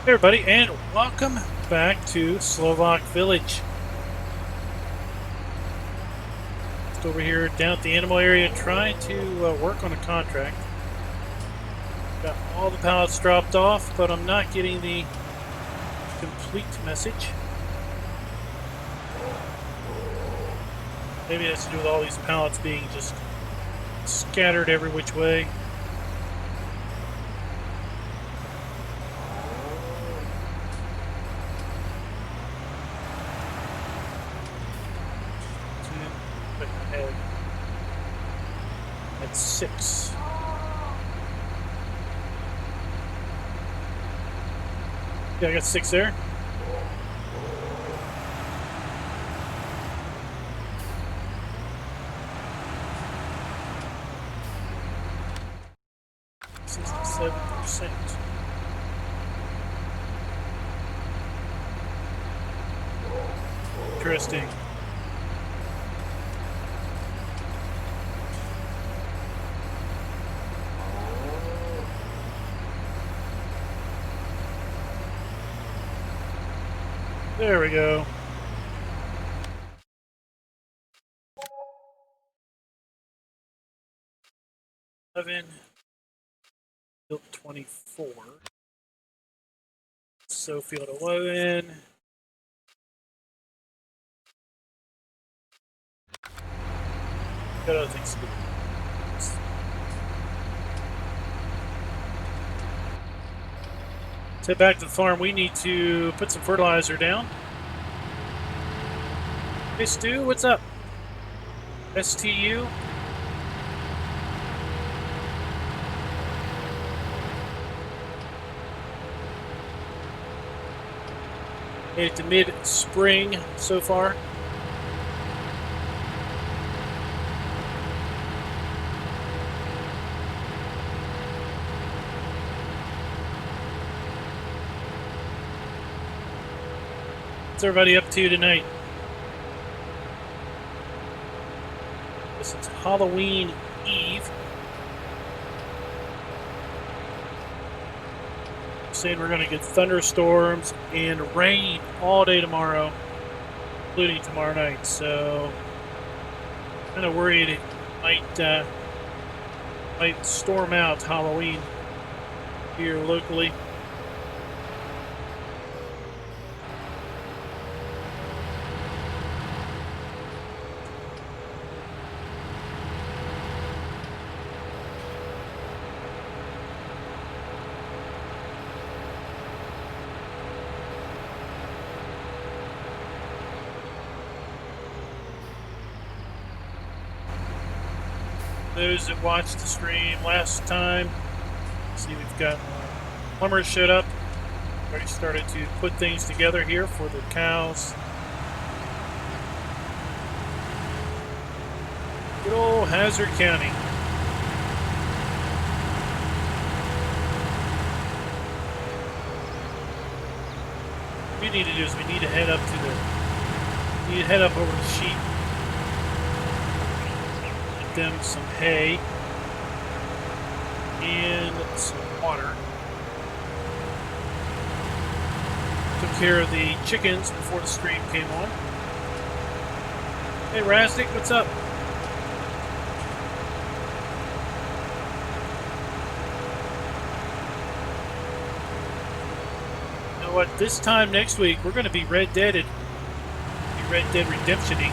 Hey everybody, and welcome back to Slovak Village. Just over here down at the animal area trying to work on a contract. Got all the pallets dropped off, but I'm not getting the complete message. Maybe it has to do with all these pallets being just scattered every which way. That's 6. Yeah, I got 6 there. %. Interesting. There we go. Field 24. So field 11. Got other things to do. Let's head back to the farm. We need to put some fertilizer down. Hey Stu, what's up? STU? Made it to mid-spring so far. What's everybody up to tonight? This is Halloween Eve. Saying we're going to get thunderstorms and rain all day tomorrow, including tomorrow night. So, kind of worried it might storm out Halloween here locally. Those that watched the stream last time, see we've got plumbers showed up. Already started to put things together here for the cows. Good old Hazard County. What we need to do is we need to head up over the sheep. Them some hay and some water. Took care of the chickens before the stream came on. Hey Rastic, what's up? You know what? This time next week we're going to be Red Dead Redemption-y.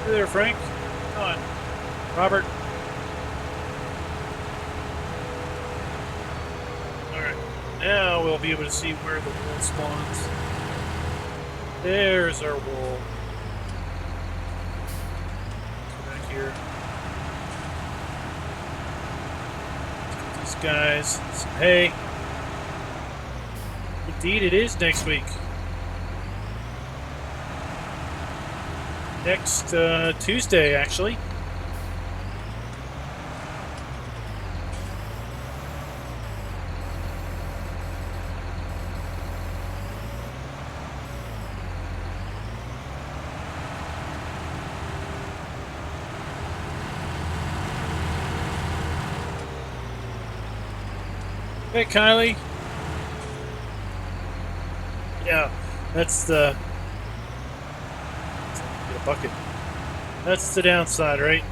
Hey there, Frank. Come on. Robert. Alright. Now we'll be able to see where the wool spawns. There's our wool. Come back here. Let's get these guys some hay. Indeed, it is next week. Next Tuesday, actually. Hey, Kylie. Yeah, that's the... Get a bucket. That's the downside, right?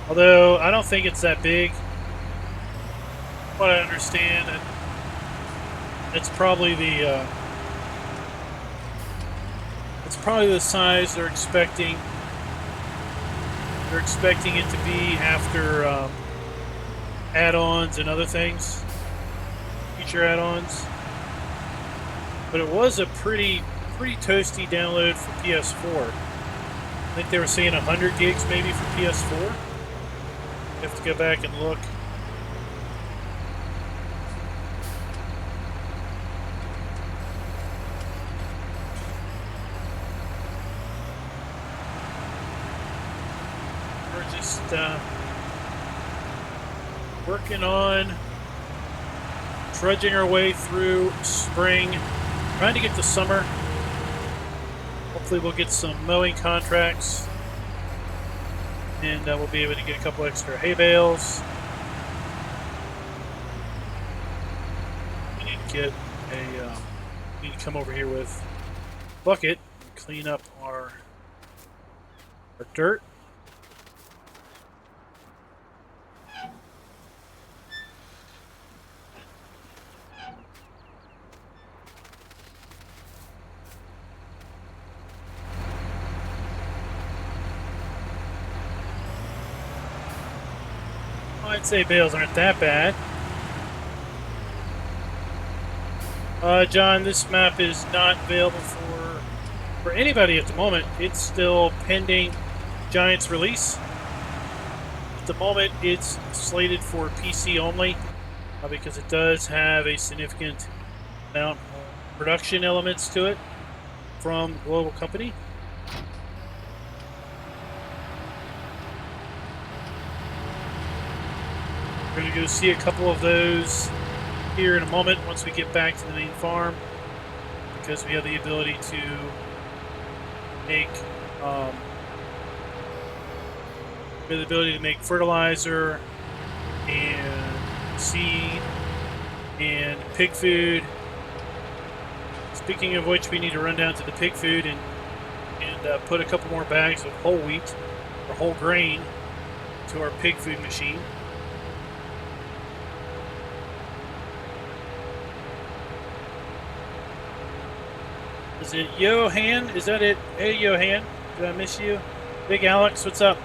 Although, I don't think it's that big. What I understand, it's probably the... it's probably the size they're expecting. They're expecting it to be after add-ons and other things, feature add-ons. But it was a pretty toasty download for PS4. I think they were saying 100 gigs maybe for PS4. You have to go back and look. We're just working on trudging our way through spring, trying to get to summer. Hopefully we'll get some mowing contracts, and we'll be able to get a couple extra hay bales. We need to get a we need to come over here with a bucket and clean up our dirt. I'd say bales aren't that bad. John, this map is not available for anybody at the moment. It's still pending Giants release. At the moment, it's slated for PC only because it does have a significant amount of production elements to it from the global company. We're going to go see a couple of those here in a moment once we get back to the main farm, because we have the ability to make fertilizer and seed and pig food. Speaking of which, we need to run down to the pig food and put a couple more bags of whole wheat or whole grain to our pig food machine. Is it Johan? Is that it? Hey, Johan. Did I miss you? Big Alex, what's up?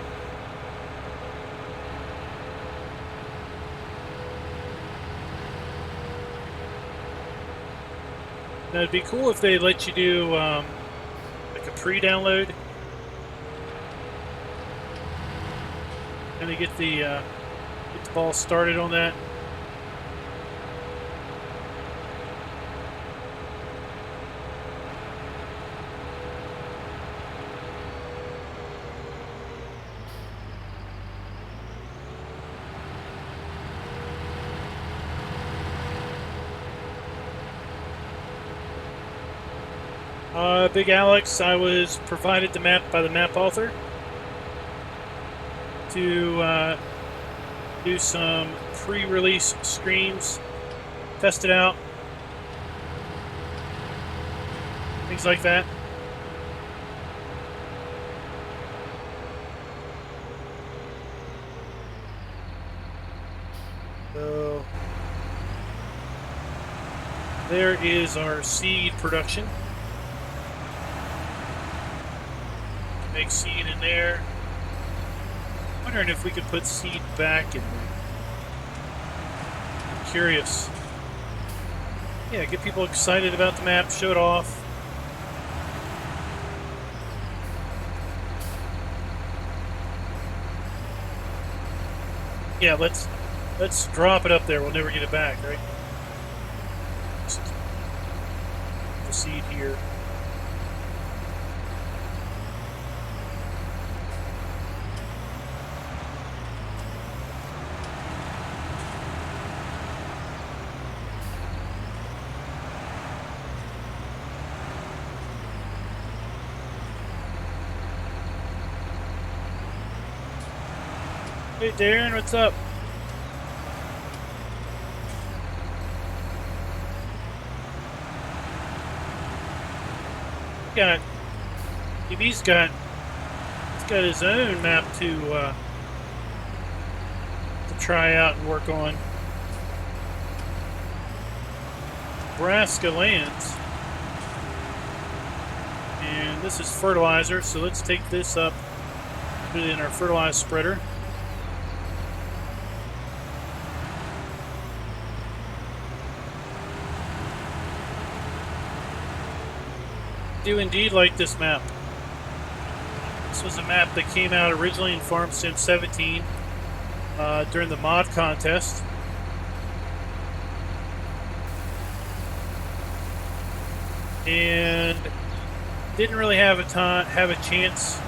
Now, it'd be cool if they let you do like a pre-download. Kind of get the ball started on that. Big Alex, I was provided the map by the map author to do some pre-release streams, test it out, things like that. So there is our seed production. Make seed in there. Wondering if we could put seed back in there. I'm curious. Yeah, get people excited about the map, show it off. Yeah, let's drop it up there. We'll never get it back, right? Just the seed here. Hey Darren, what's up? got he's got his own map to try out and work on. Nebraska lands. And this is fertilizer, so let's take this up, put it in our fertilizer spreader. Do indeed like this map. This was a map that came out originally in Farm Sim 17 during the mod contest. And didn't really have a chance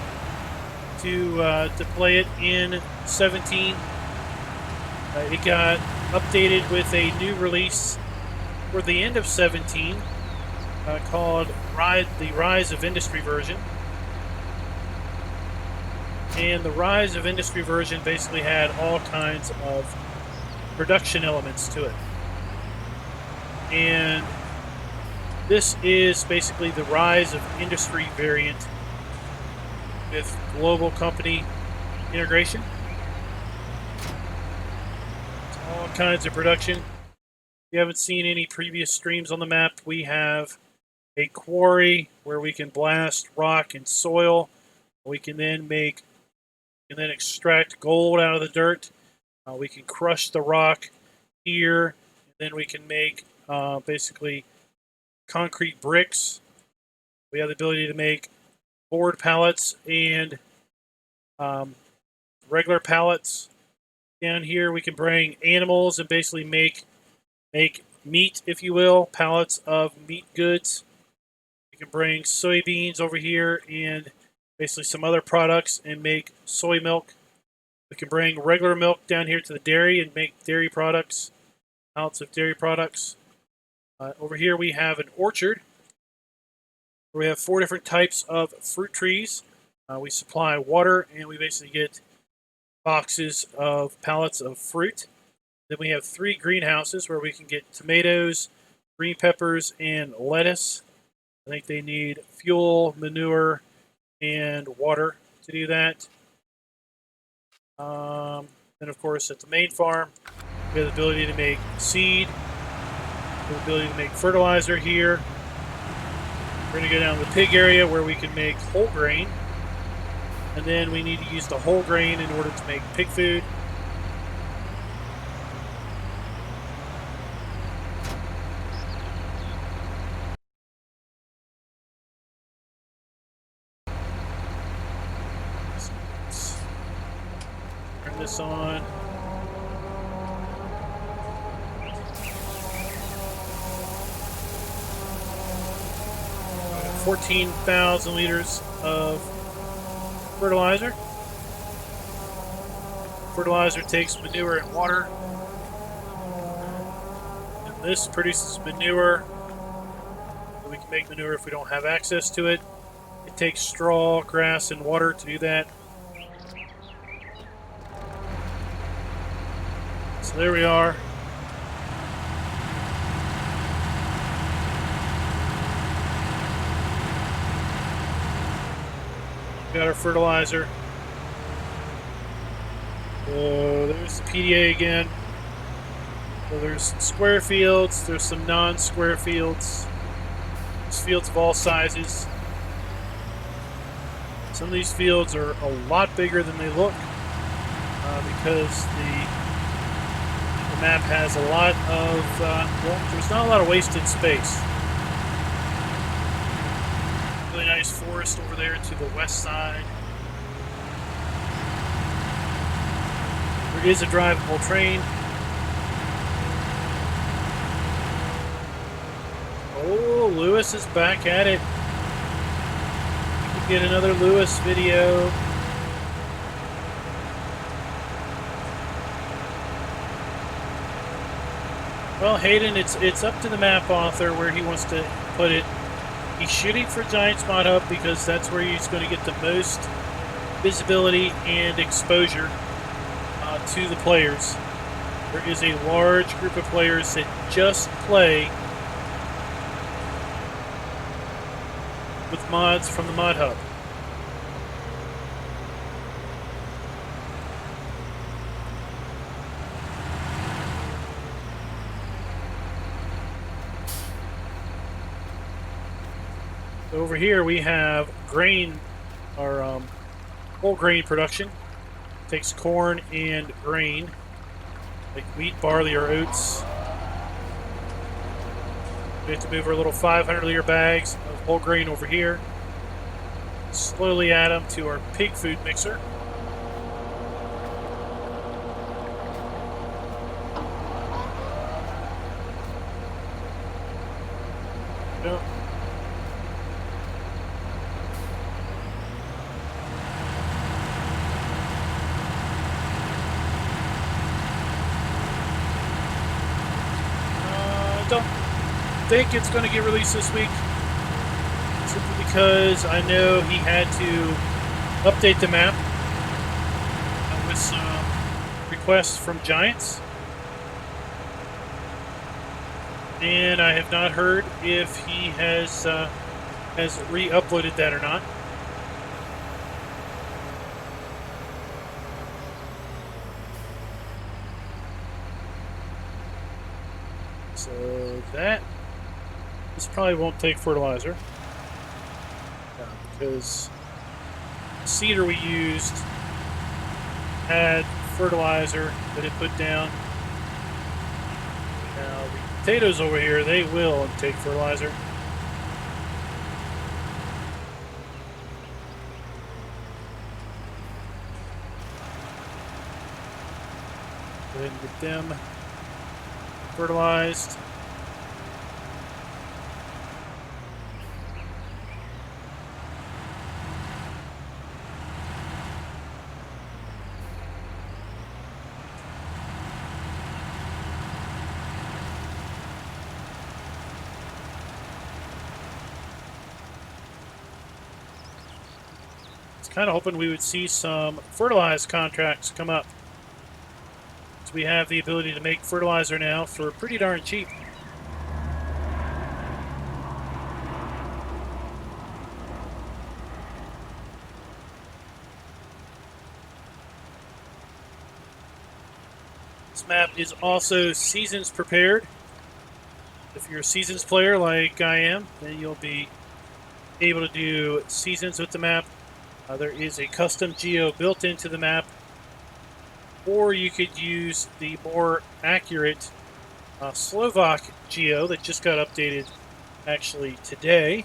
to play it in 17. It got updated with a new release for the end of 17 called the Rise of Industry version. And the Rise of Industry version basically had all kinds of production elements to it. And this is basically the Rise of Industry variant with global company integration. It's all kinds of production. If you haven't seen any previous streams on the map, we have a quarry where we can blast rock and soil. We can then extract gold out of the dirt. We can crush the rock here. And then we can make basically concrete bricks. We have the ability to make board pallets and regular pallets. Down here we can bring animals and basically make meat, if you will, pallets of meat goods. We can bring soybeans over here and basically some other products and make soy milk. We can bring regular milk down here to the dairy and make dairy products, pallets of dairy products. Over here we have an orchard where we have 4 different types of fruit trees. We supply water and we basically get boxes of pallets of fruit. Then we have 3 greenhouses where we can get tomatoes, green peppers, and lettuce. I think they need fuel, manure, and water to do that. Then of course at the main farm we have the ability to make seed. The ability to make fertilizer here. We're going to go down to the pig area where we can make whole grain. And then we need to use the whole grain in order to make pig food. Turn this on. 14,000 liters of fertilizer. Fertilizer takes manure and water. And this produces manure. We can make manure if we don't have access to it. It takes straw, grass, and water to do that. So there we are. Got our fertilizer. There's the PDA again. So there's some square fields, there's some non-square fields. There's fields of all sizes. Some of these fields are a lot bigger than they look because the map has a lot of, well, there's not a lot of wasted space. Really nice forest over there to the west side. There is a drivable train. Oh, Lewis is back at it. We can get another Lewis video. Well, Hayden, it's up to the map author where he wants to put it. He's shooting for Giants Mod Hub because that's where he's going to get the most visibility and exposure to the players. There is a large group of players that just play with mods from the Mod Hub. So over here we have grain, our whole grain production. Takes corn and grain, like wheat, barley, or oats. We have to move our little 500-liter bags of whole grain over here. Slowly add them to our pig food mixer. Go. Don't think it's going to get released this week, simply because I know he had to update the map with some requests from Giants, and I have not heard if he has re-uploaded that or not. So that, this probably won't take fertilizer, because the seeder we used had fertilizer that it put down. Now the potatoes over here, they will take fertilizer. Go ahead and get them fertilized. Kind of hoping we would see some fertilizer contracts come up. So we have the ability to make fertilizer now for pretty darn cheap. This map is also seasons prepared. If you're a seasons player like I am, then you'll be able to do seasons with the map. There is a custom geo built into the map, or you could use the more accurate Slovak geo that just got updated actually today.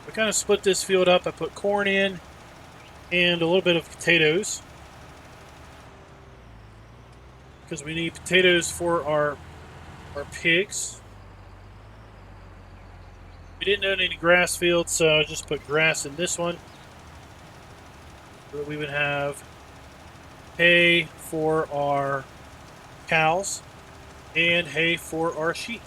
We kind of split this field up. I put corn in and a little bit of potatoes, because we need potatoes for our pigs. We didn't own any grass fields, so I just put grass in this one, so that we would have hay for our cows and hay for our sheep.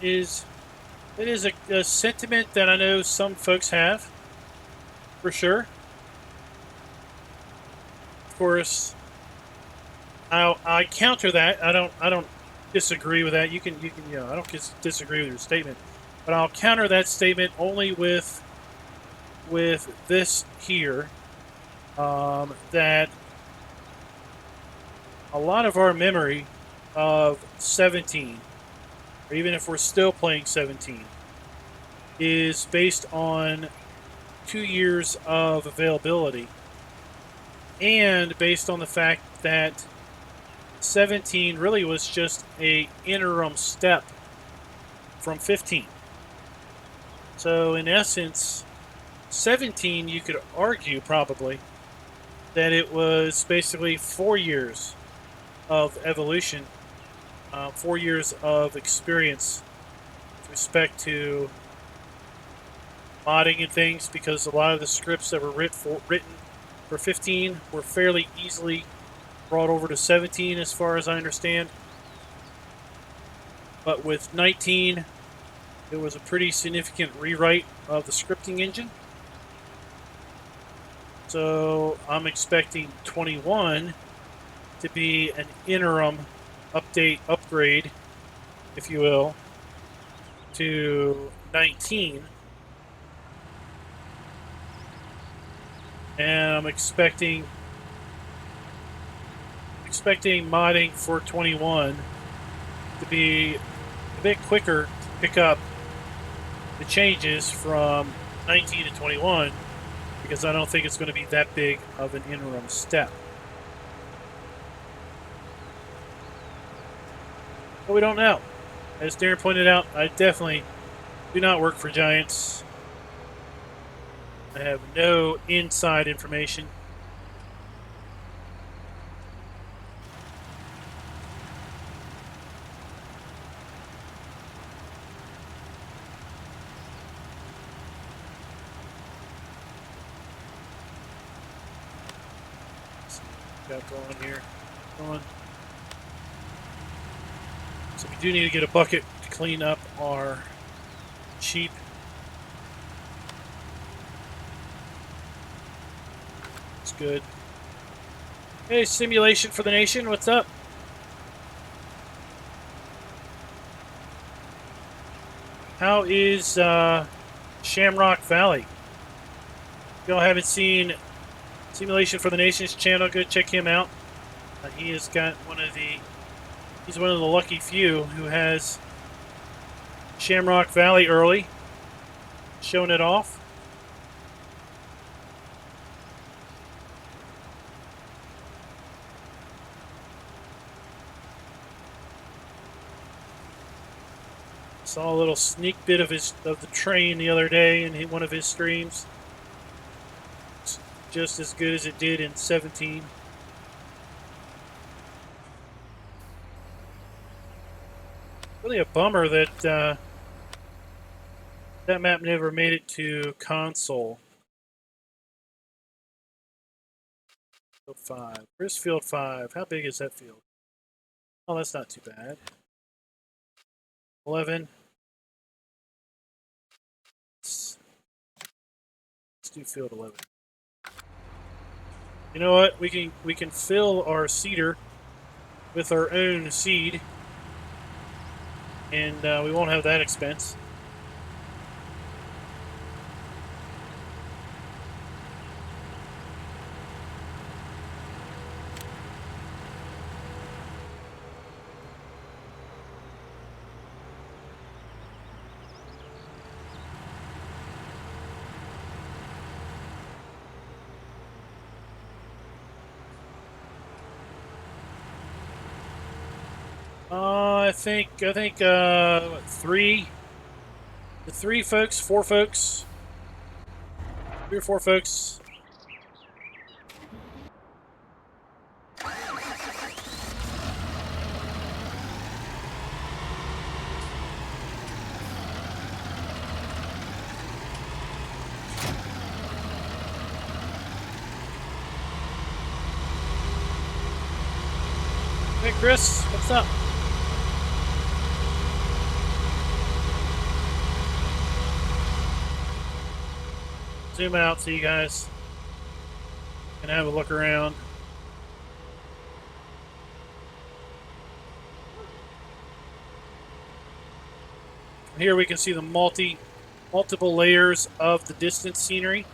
It is a sentiment that I know some folks have, for sure. Of course, I counter that. I don't disagree with that. You can I don't disagree with your statement, but I'll counter that statement only with this here, that a lot of our memory of 17, or even if we're still playing 17, is based on 2 years of availability, and based on the fact that 17 really was just a interim step from 15. So in essence, 17, you could argue probably that it was basically 4 years of evolution, 4 years of experience with respect to modding and things, because a lot of the scripts that were written for 15 were fairly easily brought over to 17 as far as I understand. But with 19, it was a pretty significant rewrite of the scripting engine. So I'm expecting 21 to be an interim upgrade, if you will, to 19. And I'm expecting modding for 21 to be a bit quicker to pick up the changes from 19 to 21, because I don't think it's going to be that big of an interim step. But we don't know. As Darren pointed out, I definitely do not work for Giants. I have no inside information. Got going here. Going. So we do need to get a bucket to clean up our sheep. It's good. Hey, Simulation for the Nation, what's up? How is Shamrock Valley? If y'all haven't seen Simulation for the Nation's channel, go check him out. He has got he's one of the lucky few who has Shamrock Valley early, showing it off. Saw a little sneak bit of the train the other day in one of his streams. It's just as good as it did in 17. Really a bummer that that map never made it to console. Field 5. Where's Field 5? How big is that field? Oh, that's not too bad. 11. Let's do Field 11. You know what? We can fill our seeder with our own seed, and we won't have that expense. I think what, 3 folks, 4 folks, 3 or 4 folks. Hey Chris, what's up? Zoom out so you guys can have a look around. Here we can see the multiple layers of the distance scenery.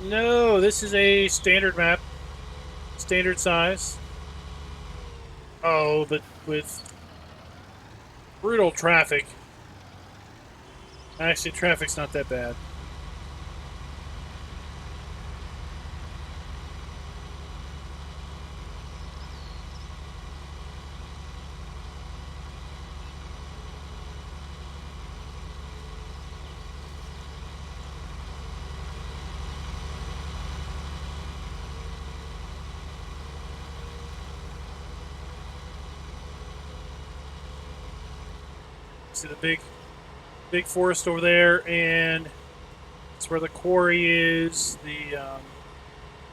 No, this is a standard map, standard size. Oh, but with brutal traffic. Actually, traffic's not that bad. See the big forest over there, and it's where the quarry is, the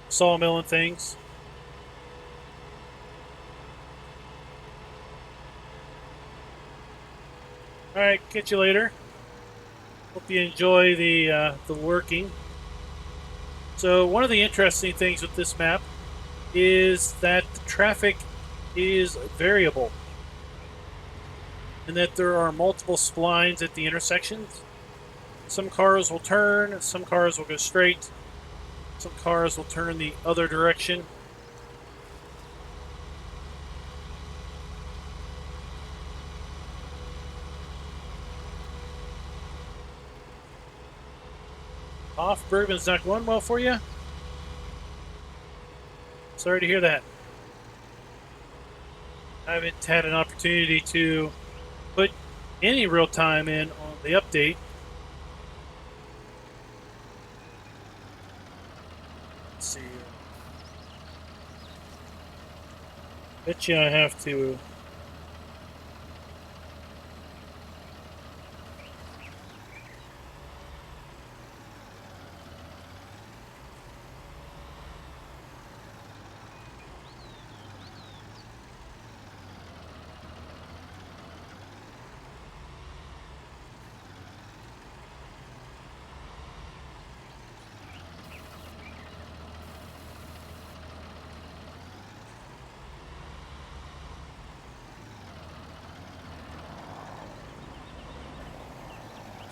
sawmill and things. All right, catch you later. Hope you enjoy the working. So one of the interesting things with this map is that the traffic is variable, and that there are multiple splines at the intersections. Some cars will turn, some cars will go straight, some cars will turn the other direction. Off Bergman's not going well for you? Sorry to hear that. I haven't had an opportunity to put any real time in on the update. Let's see. Bet you I have to.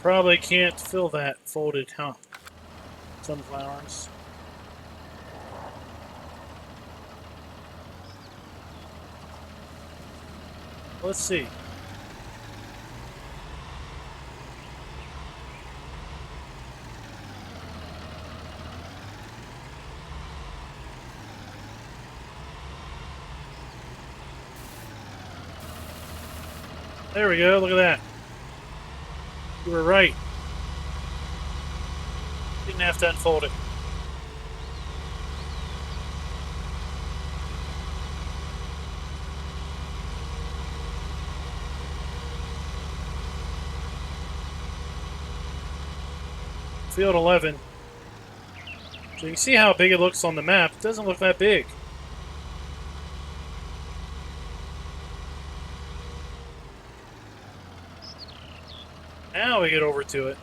Probably can't fill that folded, huh? Sunflowers. Let's see. There we go, look at that. You were right. Didn't have to unfold it. Field 11. So you can see how big it looks on the map. It doesn't look that big. Now we get over to it.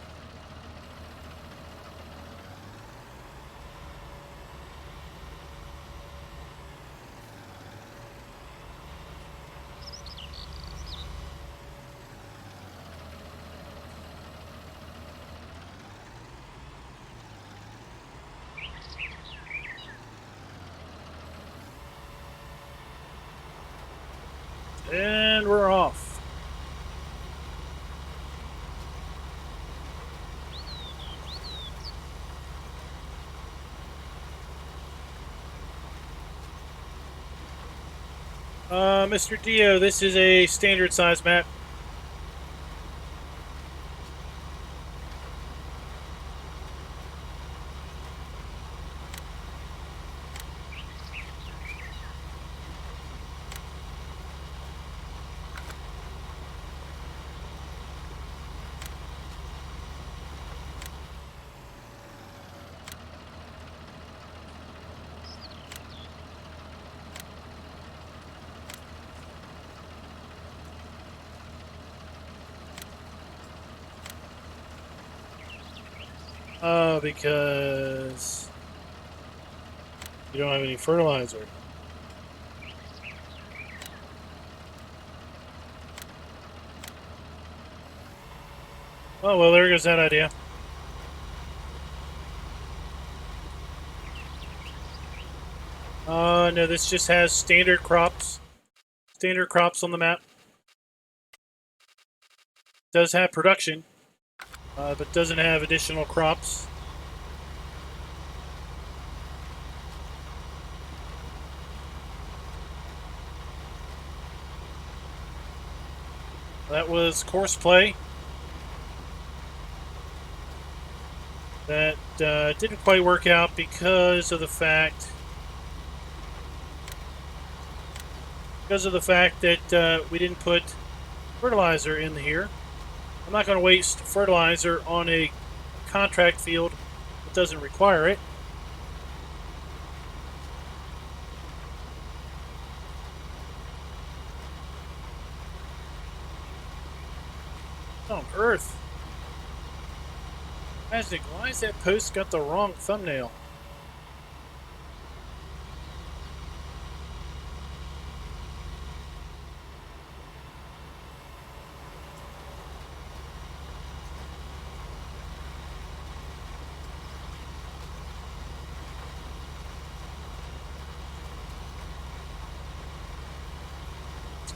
And we're off. Mr. Dio, this is a standard size map. Because you don't have any fertilizer. Oh, well, there goes that idea. No, this just has standard crops. Standard crops on the map. Does have production, but doesn't have additional crops. That was course play. That didn't quite work out because of the fact that we didn't put fertilizer in here. I'm not going to waste fertilizer on a contract field that doesn't require it. What on earth? Magic, why is that post got the wrong thumbnail?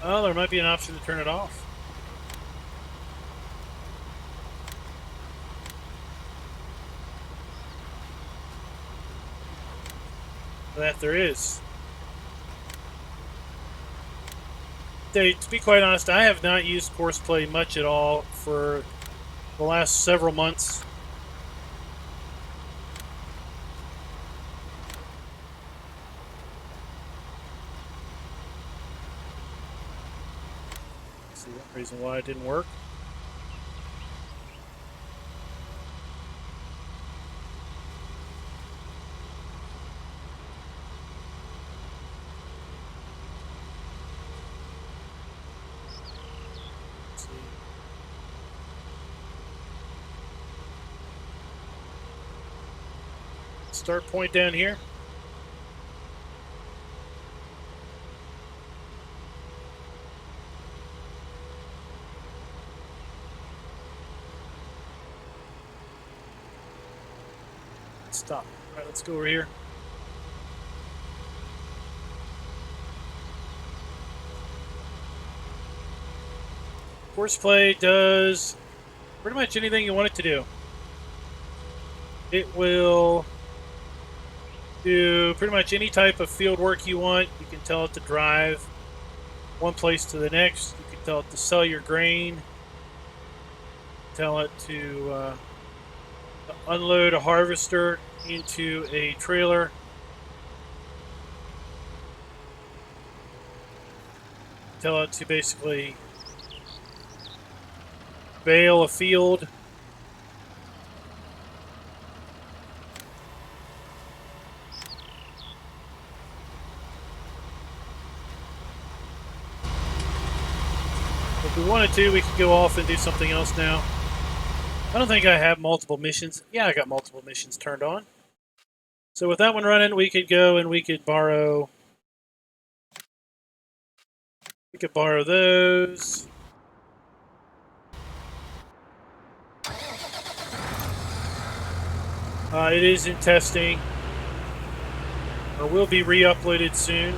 Oh, there might be an option to turn it off. That there is. To be quite honest, I have not used Courseplay much at all for the last several months. Let's see what reason why it didn't work. Start point down here. Stop. All right, let's go over here. Courseplay does pretty much anything you want it to do. It will do pretty much any type of field work you want. You can tell it to drive one place to the next. You can tell it to sell your grain. Tell it to unload a harvester into a trailer. Tell it to basically bale a field. If we wanted to, we could go off and do something else now. I don't think I have multiple missions. Yeah, I got multiple missions turned on. So with that one running, we could go and we could borrow... We could borrow those. It is in testing. Or will be re-uploaded soon.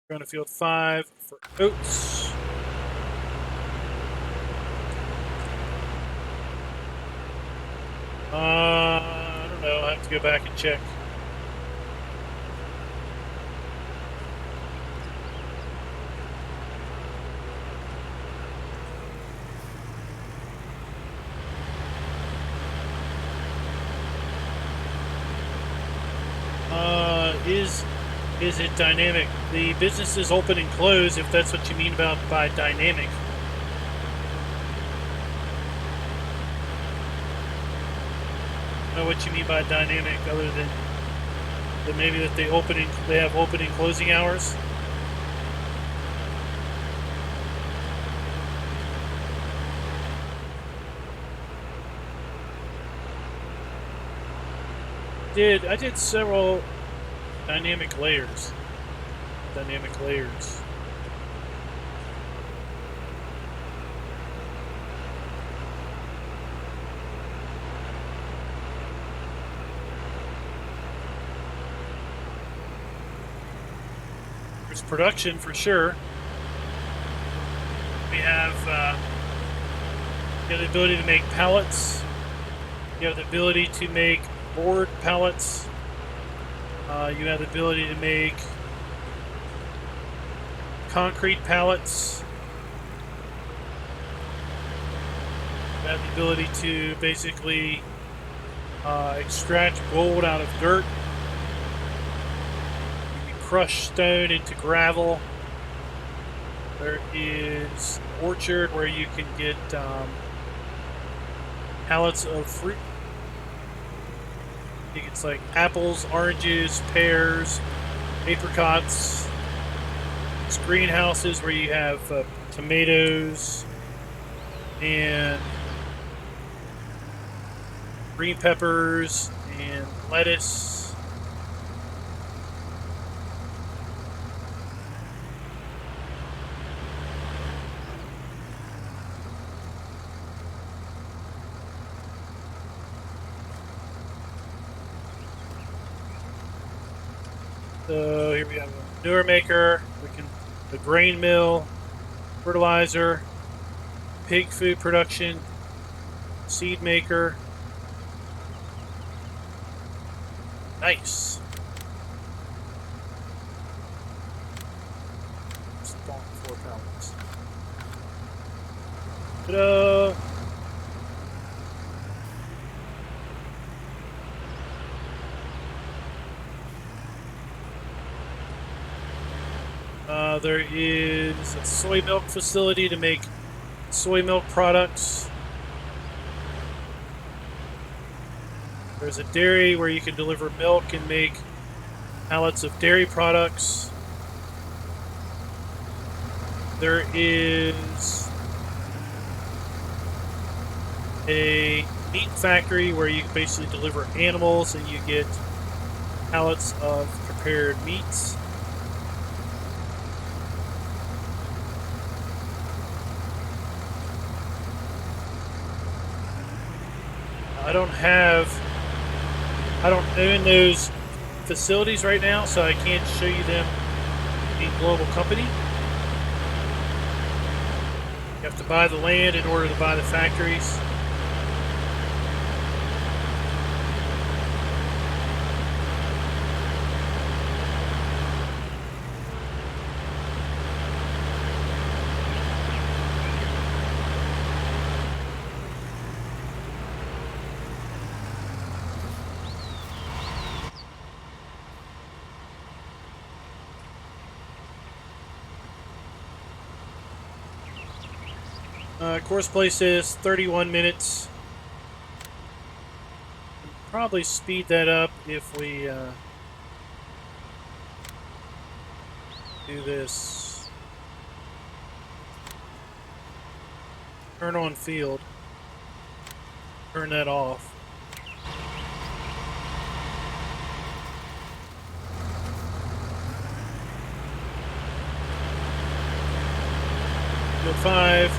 Going to field 5 for oats. I don't know. I have to go back and check. Is it dynamic? The business is open and close, if that's what you mean by dynamic. I don't know what you mean by dynamic, other than maybe that they have open and closing hours. I did several dynamic layers. There's production for sure. We have the ability to make pallets. You have the ability to make board pallets. You have the ability to make concrete pallets. You have the ability to basically extract gold out of dirt. You can crush stone into gravel. There is an orchard where you can get pallets of fruit. I think it's like apples, oranges, pears, apricots. It's greenhouses where you have tomatoes and green peppers and lettuce. So here we have a manure maker, the grain mill, fertilizer, pig food production, seed maker. Nice. Spawn 4 pallets. Ta-da! There is a soy milk facility to make soy milk products. There's a dairy where you can deliver milk and make pallets of dairy products. There is a meat factory where you basically deliver animals and you get pallets of prepared meats. I don't own those facilities right now, so I can't show you them in global company. You have to buy the land in order to buy the factories. Course place is 31 minutes. Probably speed that up if we do this. Turn on field. Turn that off. Field 5.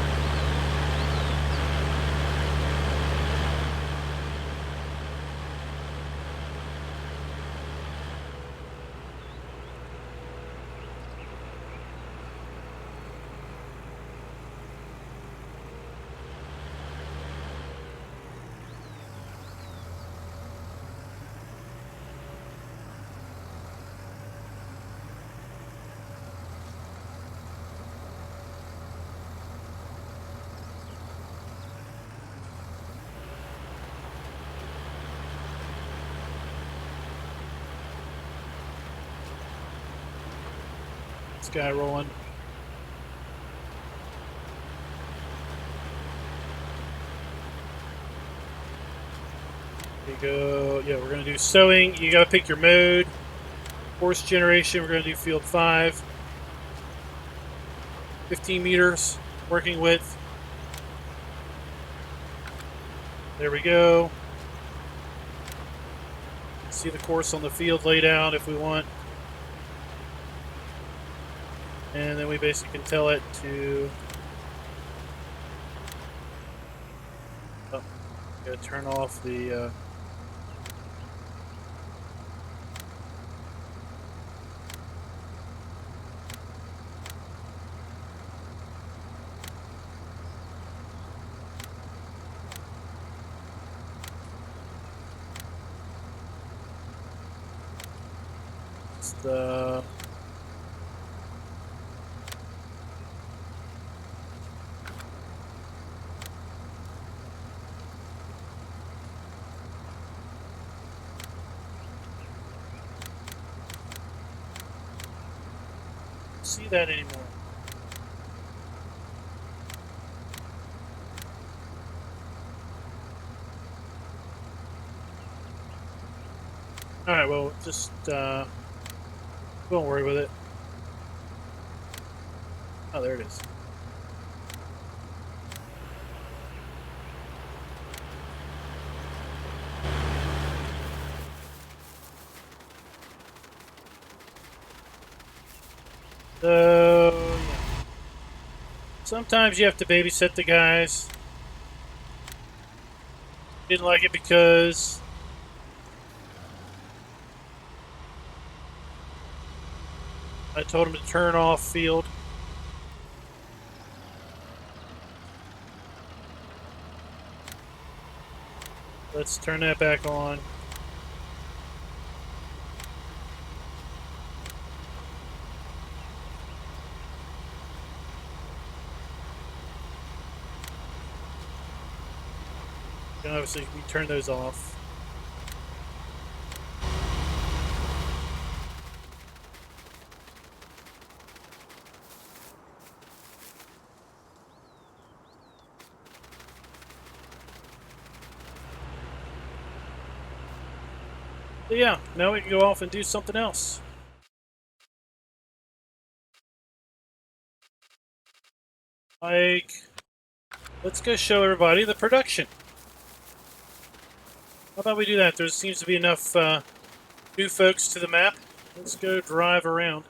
This guy rolling. There you go. Yeah, we're going to do sowing. You got to pick your mode. Force generation, we're going to do field 5. 15 meters, working width. There we go. See the course on the field laid out if we want. And then we basically can tell it to... Oh, gotta turn off the... see that anymore. Alright, well, just, don't worry with it. Oh, there it is. So, yeah. Sometimes you have to babysit the guys. Didn't like it because I told him to turn off field. Let's turn that back on. And obviously, we turn those off. So yeah, now we can go off and do something else. Like, let's go show everybody the production. How about we do that? There seems to be enough new folks to the map. Let's go drive around.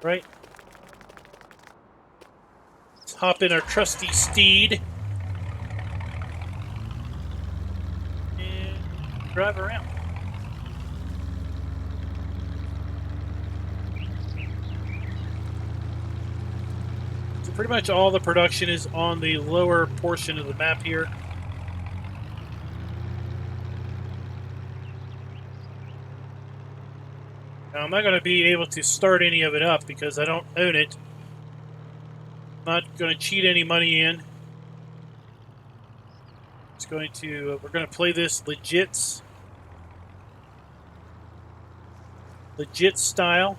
Right? Let's hop in our trusty steed and drive around. So pretty much all the production is on the lower portion of the map here. Now, I'm not going to be able to start any of it up because I don't own it. I'm not going to cheat any money in. It's going to, we're going to play this legit style.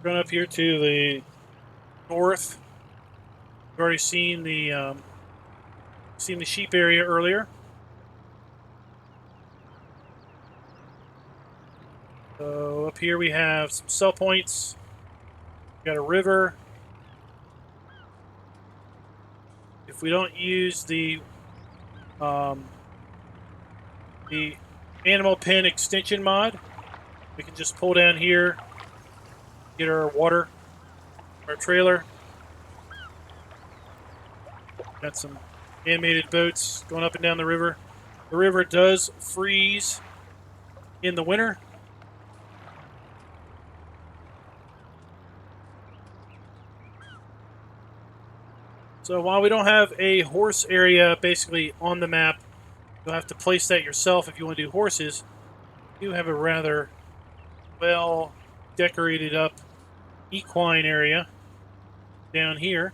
Going up here to the north. We've already seen the sheep area earlier. So up here we have some sell points. We got a river. If we don't use the animal pen extension mod, we can just pull down here, get our water, our trailer. Got some animated boats going up and down the river. The river does freeze in the winter. So while we don't have a horse area basically on the map, you'll have to place that yourself if you want to do horses. You have a rather well decorated up equine area down here.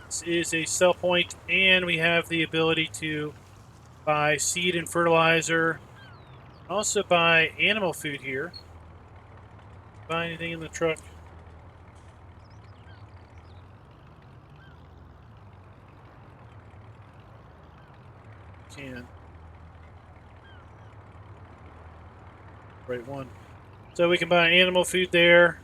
This is a sell point, and we have the ability to buy seed and fertilizer. Also buy animal food here. Buy anything in the truck. Can. Right one. So we can buy animal food there.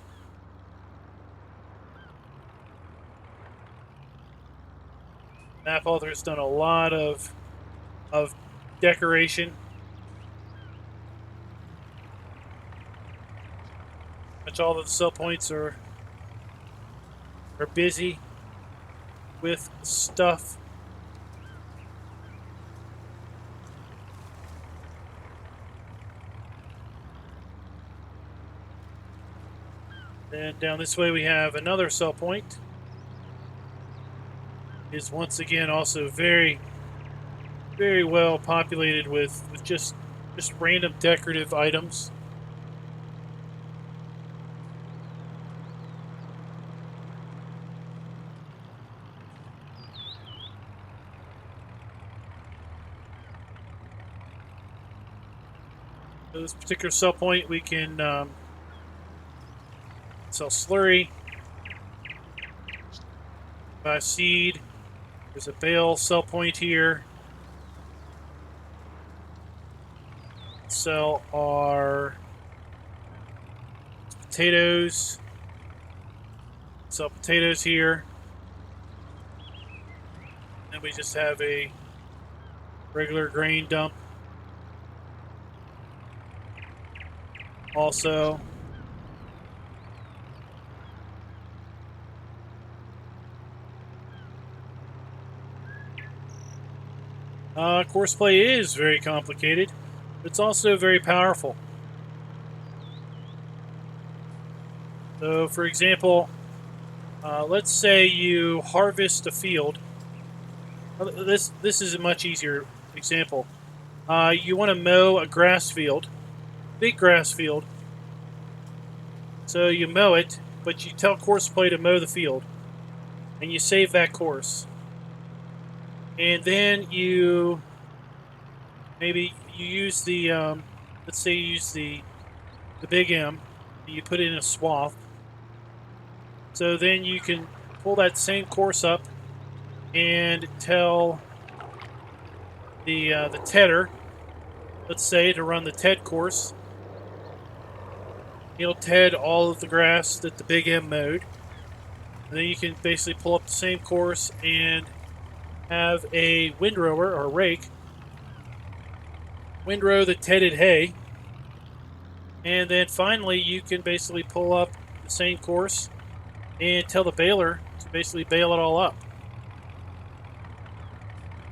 Map author has done a lot of decoration. Much all of the sell points are busy with stuff. And down this way we have another sell point. is once again also very, very well populated with just random decorative items. So this particular sell point, we can sell slurry, buy seed. There's a bale sell point here. Sell our potatoes. Sell potatoes here. Then we just have a regular grain dump. Also, courseplay is very complicated. It's also very powerful. So, for example, let's say you harvest a field. This is a much easier example. You want to mow a grass field, big grass field. So you mow it, but you tell courseplay to mow the field, and you save that course. And then you use the let's say you use the big M, and you put it in a swath. So then you can pull that same course up and tell the tedder, let's say, to run the TED course. He'll TED all of the grass that the big M mowed. And then you can basically pull up the same course and have a windrower or rake windrow the tedded hay. And then finally you can basically pull up the same course and tell the baler to basically bale it all up.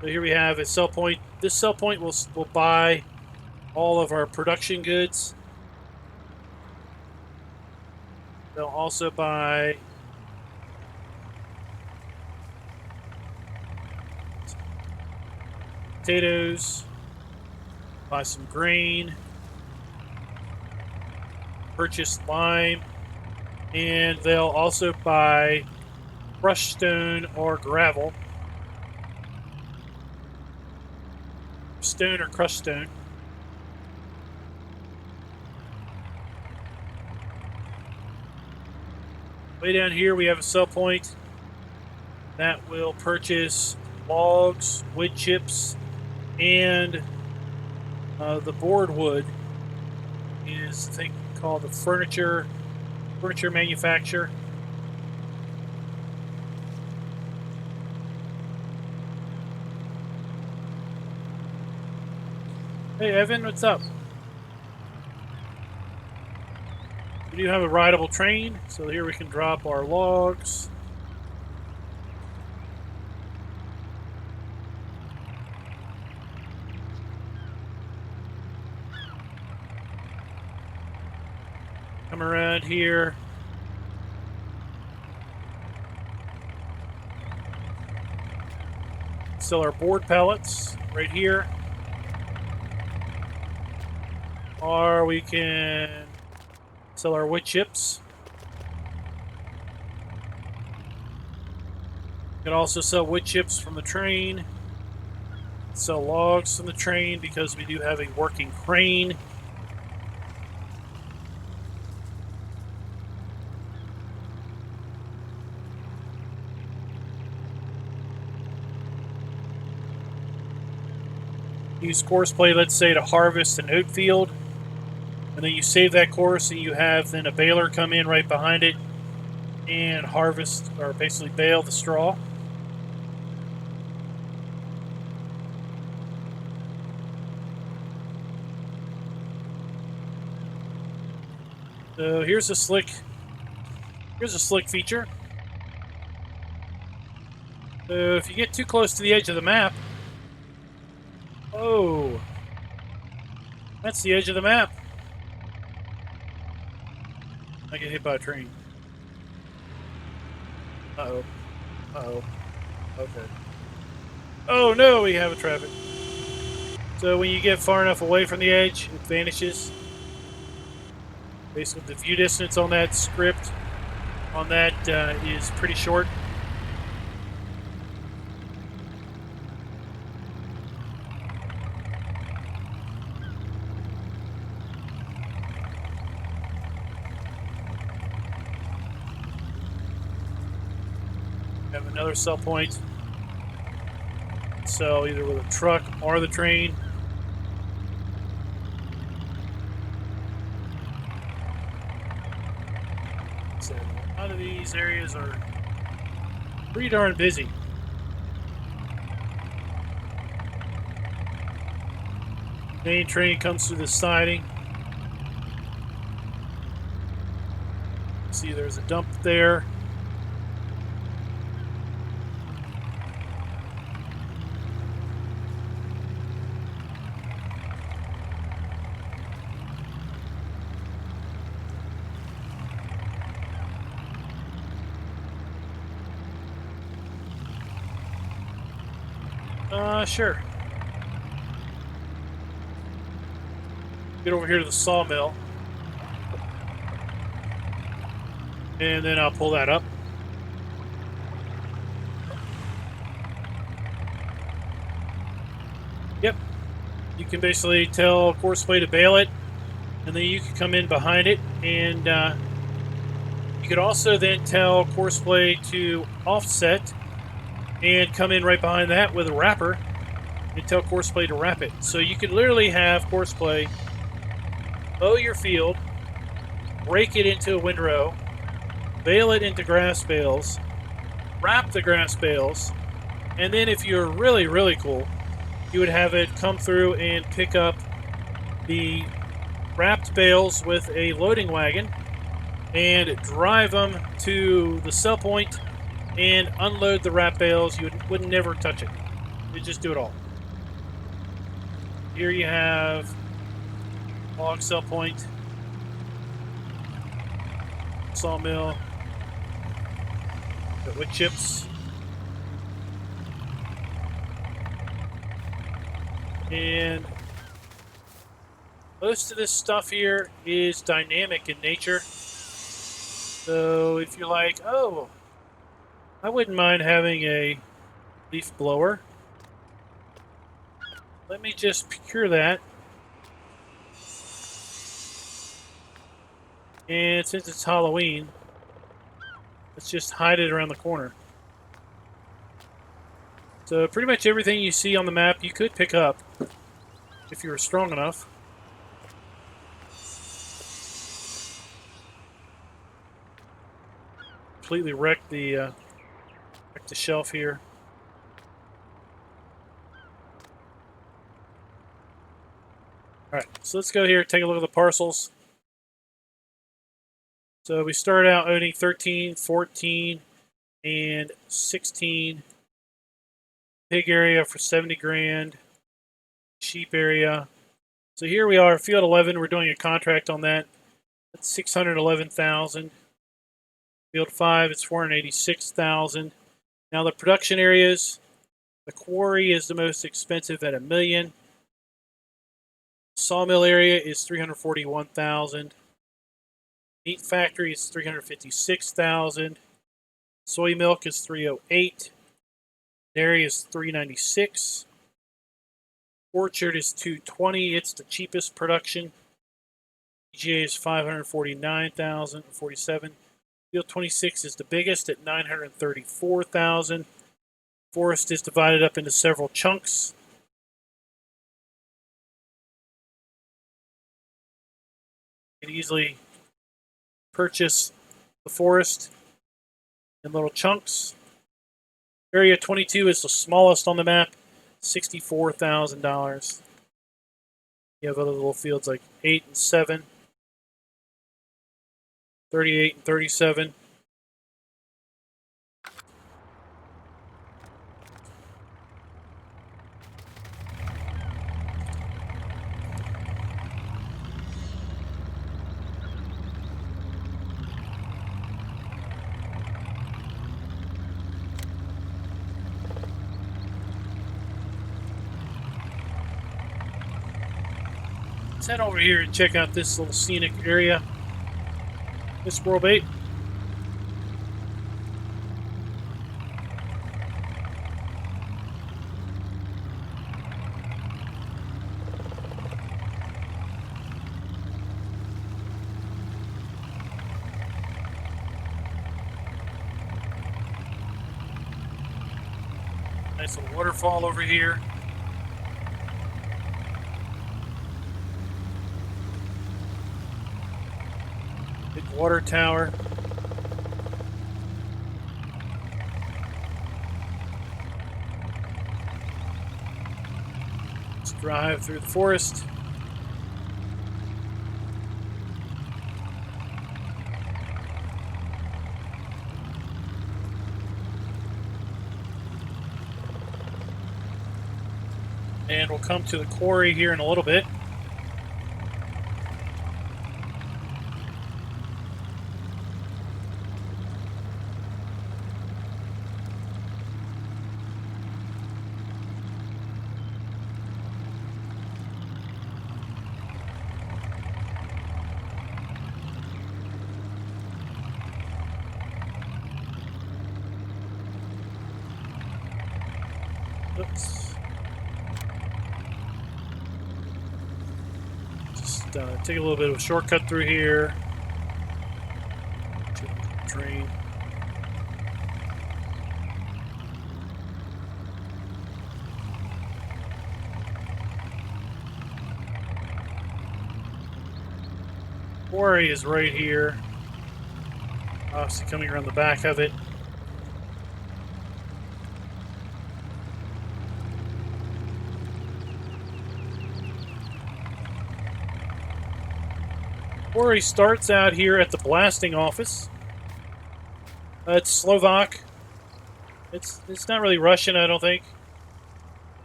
So here we have a sell point. This sell point will buy all of our production goods. They'll also buy potatoes, buy some grain, purchase lime, and they'll also buy crushed stone or gravel. Stone or crushed stone. Way down here we have a sell point that will purchase logs, wood chips, and the board wood is a thing called the furniture manufacturer. Hey Evan, what's up? We do have a rideable train, so here we can drop our logs. Come around here. Sell our board pallets right here. Or we can sell our wood chips. We can also sell wood chips from the train. Sell logs from the train because we do have a working crane. Use courseplay, let's say, to harvest an oat field. And then you save that course and you have then a baler come in right behind it and harvest, or basically bale the straw. So here's a slick feature. So if you get too close to the edge of the map, oh, that's the edge of the map. I get hit by a train. Uh-oh. Uh-oh. Okay. Oh no, we have a traffic. So when you get far enough away from the edge, it vanishes. Basically, the view distance on that script on that is pretty short. Have another sell point. Sell either with a truck or the train. So a lot of these areas are pretty darn busy. Main train comes through the siding. See, there's a dump there. Sure. Get over here to the sawmill. And then I'll pull that up. Yep. You can basically tell Courseplay to bail it, and then you can come in behind it, and you could also then tell Courseplay to offset and come in right behind that with a wrapper and tell Courseplay to wrap it. So you could literally have Courseplay mow your field, break it into a windrow, bale it into grass bales, wrap the grass bales, and then if you're really, really cool, you would have it come through and pick up the wrapped bales with a loading wagon and drive them to the sell point and unload the wrap bales. You would never touch it. You'd just do it all. Here you have log sell point, sawmill, the wood chips, and most of this stuff here is dynamic in nature. So if you're like, oh, I wouldn't mind having a leaf blower, let me just procure that. And since it's Halloween, let's just hide it around the corner. So pretty much everything you see on the map you could pick up if you were strong enough. Completely wrecked the shelf here. All right, so let's go here and take a look at the parcels. So we started out owning 13, 14, and 16. Pig area for 70 grand. Sheep area. So here we are, field 11. We're doing a contract on that. That's 611,000. Field 5, it's 486,000. Now the production areas, the quarry is the most expensive at $1 million. Sawmill area is 341,000. Meat factory is 356,000. Soy milk is 308. Dairy is 396. Orchard is 220. It's the cheapest production. PGA is 549,047. Field 26 is the biggest at 934,000. Forest is divided up into several chunks. You can easily purchase the forest in little chunks. Area 22 is the smallest on the map, $64,000. You have other little fields like 8 and 7, 38 and 37. Let's head over here and check out this little scenic area. This World 8. Nice little waterfall over here. Big water tower. Let's drive through the forest. And we'll come to the quarry here in a little bit. Oops. Take a little bit of a shortcut through here. Train. Quarry is right here. Obviously coming around the back of it. Quarry starts out here at the blasting office. It's Slovak. It's not really Russian, I don't think.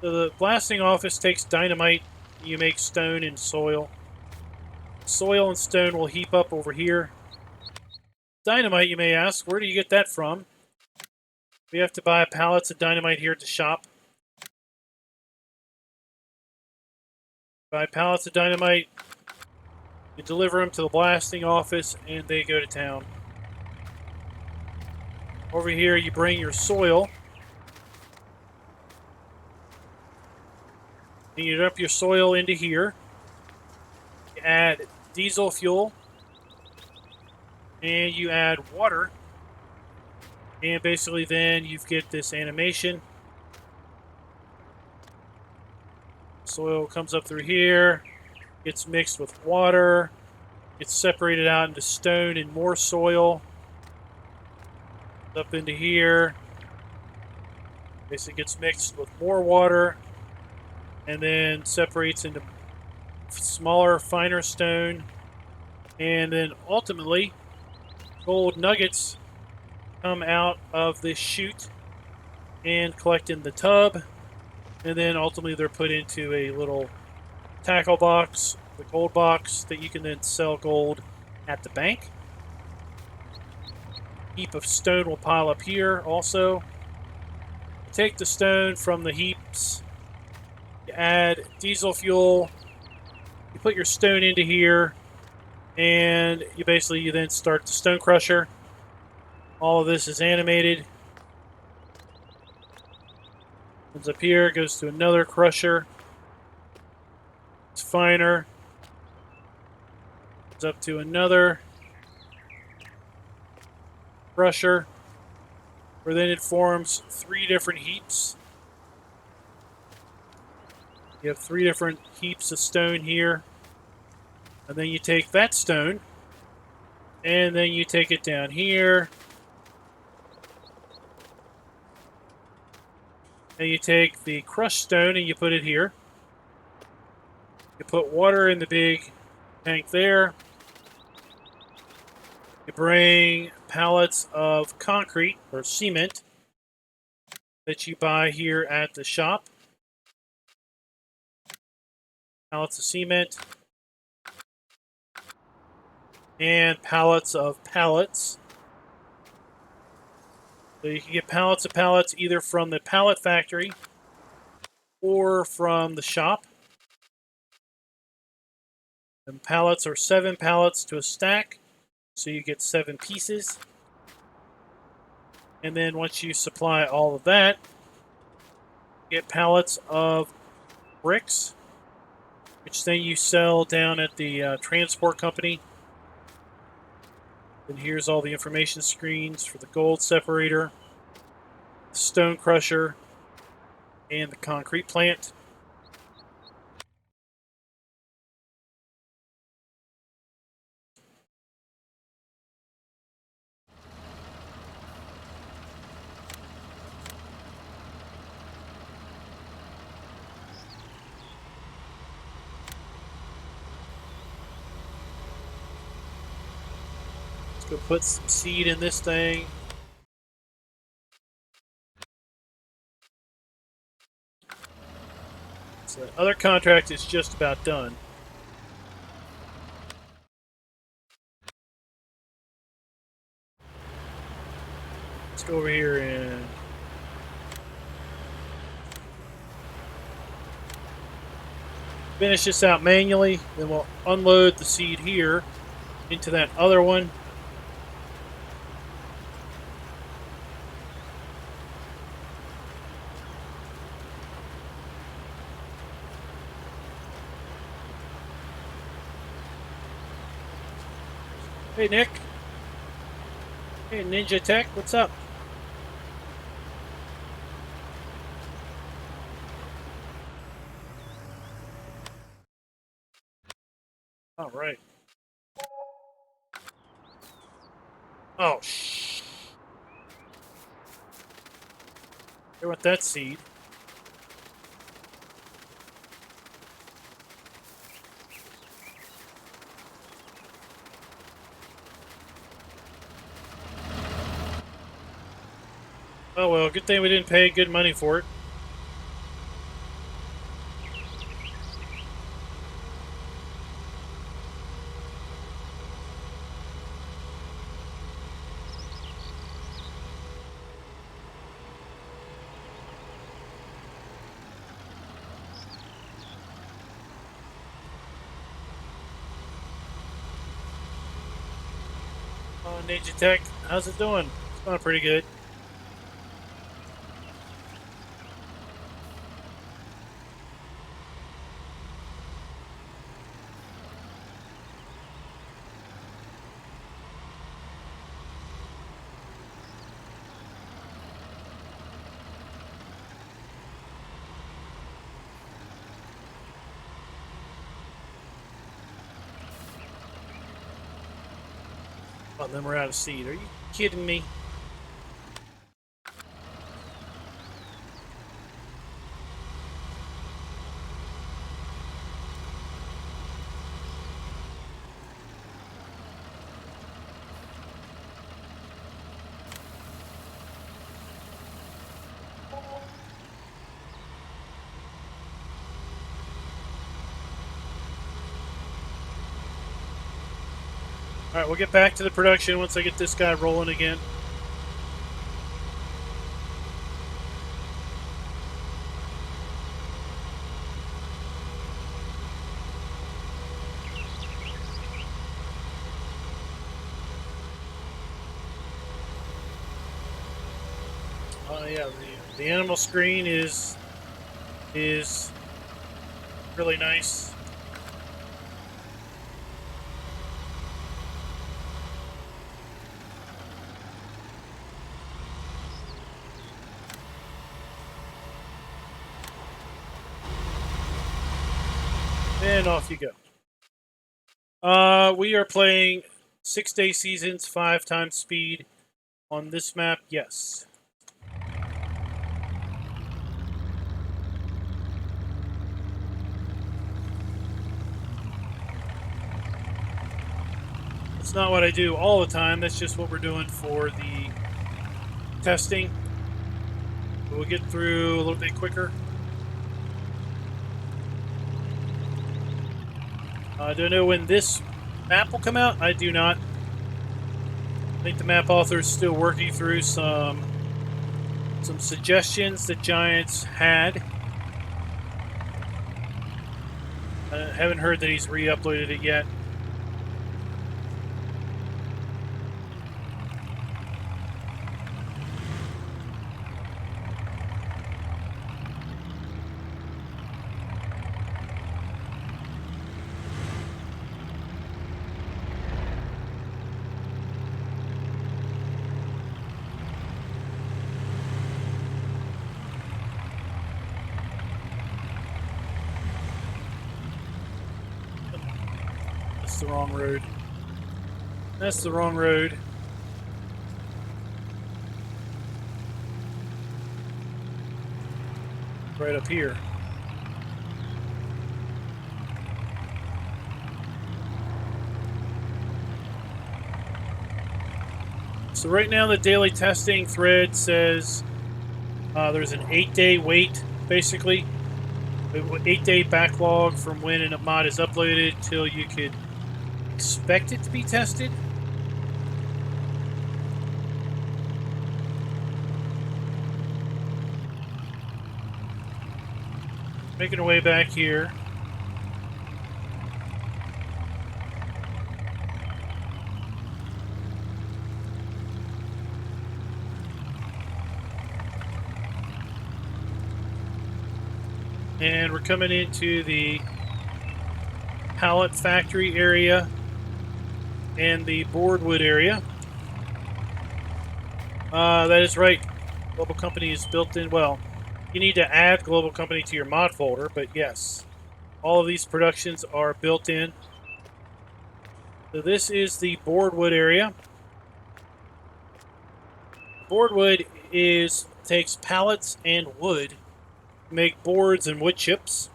So the blasting office takes dynamite. You make stone and soil. Soil and stone will heap up over here. Dynamite, you may ask, where do you get that from? We have to buy pallets of dynamite here at the shop. Buy pallets of dynamite. You deliver them to the blasting office, and they go to town. Over here, you bring your soil. And you dump your soil into here. You add diesel fuel. And you add water. And basically then you get this animation. Soil comes up through here. Gets mixed with water, gets separated out into stone and more soil, up into here, basically gets mixed with more water, and then separates into smaller, finer stone, and then ultimately gold nuggets come out of this chute and collect in the tub, and then ultimately they're put into a little tackle box, the gold box, that you can then sell gold at the bank. Heap of stone will pile up here also. Take the stone from the heaps, you add diesel fuel, you put your stone into here, and you then start the stone crusher. All of this is animated. Comes up here, goes to another crusher. It's finer. It's up to another crusher, where then it forms 3 different heaps. You have 3 different heaps of stone here. And then you take that stone, and then you take it down here. And you take the crushed stone and you put it here. You put water in the big tank there. You bring pallets of concrete or cement that you buy here at the shop. Pallets of cement. And pallets of pallets. So you can get pallets of pallets either from the pallet factory or from the shop. And pallets are 7 pallets to a stack, so you get 7 pieces. And then once you supply all of that, you get pallets of bricks, which then you sell down at the transport company. And here's all the information screens for the gold separator, the stone crusher, and the concrete plant. Let's go put some seed in this thing. So the other contract is just about done. Let's go over here and finish this out manually. Then we'll unload the seed here into that other one. Hey, Nick. Hey, Ninja Tech, what's up? All right. Oh, shh. Here with that seed. Oh well, good thing we didn't pay good money for it. Oh, Ninja Tech, how's it doing? It's going pretty good. Oh, then we're out of seed. Are you kidding me? Alright, we'll get back to the production once I get this guy rolling again. Oh yeah, the animal screen is really nice. And off you go. We are playing 6-day seasons, 5 times speed on this map. Yes. It's not what I do all the time. That's just what we're doing for the testing. We'll get through a little bit quicker. Do I know when this map will come out? I do not. I think the map author is still working through some suggestions that Giants had Haven't heard that he's re-uploaded it yet. That's the wrong road. That's the wrong road. Right up here. So right now the daily testing thread says there's an 8-day wait, basically. 8-day backlog from when a mod is uploaded till you could expect it to be tested. Making our way back here. And we're coming into the pallet factory area and the boardwood area. That is right. Global Company is built in. Well, you need to add Global Company to your mod folder, but yes, all of these productions are built in. So this is the boardwood area. Boardwood takes pallets and wood to make boards and wood chips.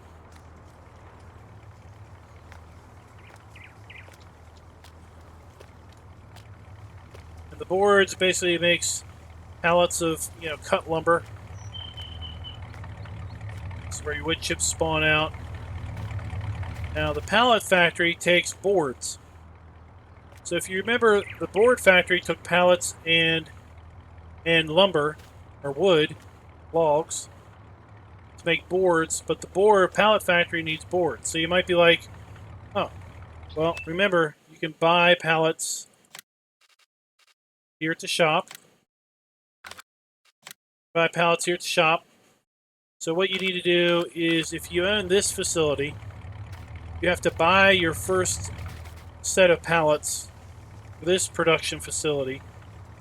And the boards basically makes pallets of, cut lumber. This is where your wood chips spawn out. Now the pallet factory takes boards. So if you remember, the board factory took pallets and lumber or wood, logs, to make boards, but the pallet factory needs boards. So you might be like, oh, well, remember, you can buy pallets here at the shop. Buy pallets here at the shop. So what you need to do is, if you own this facility, you have to buy your first set of pallets for this production facility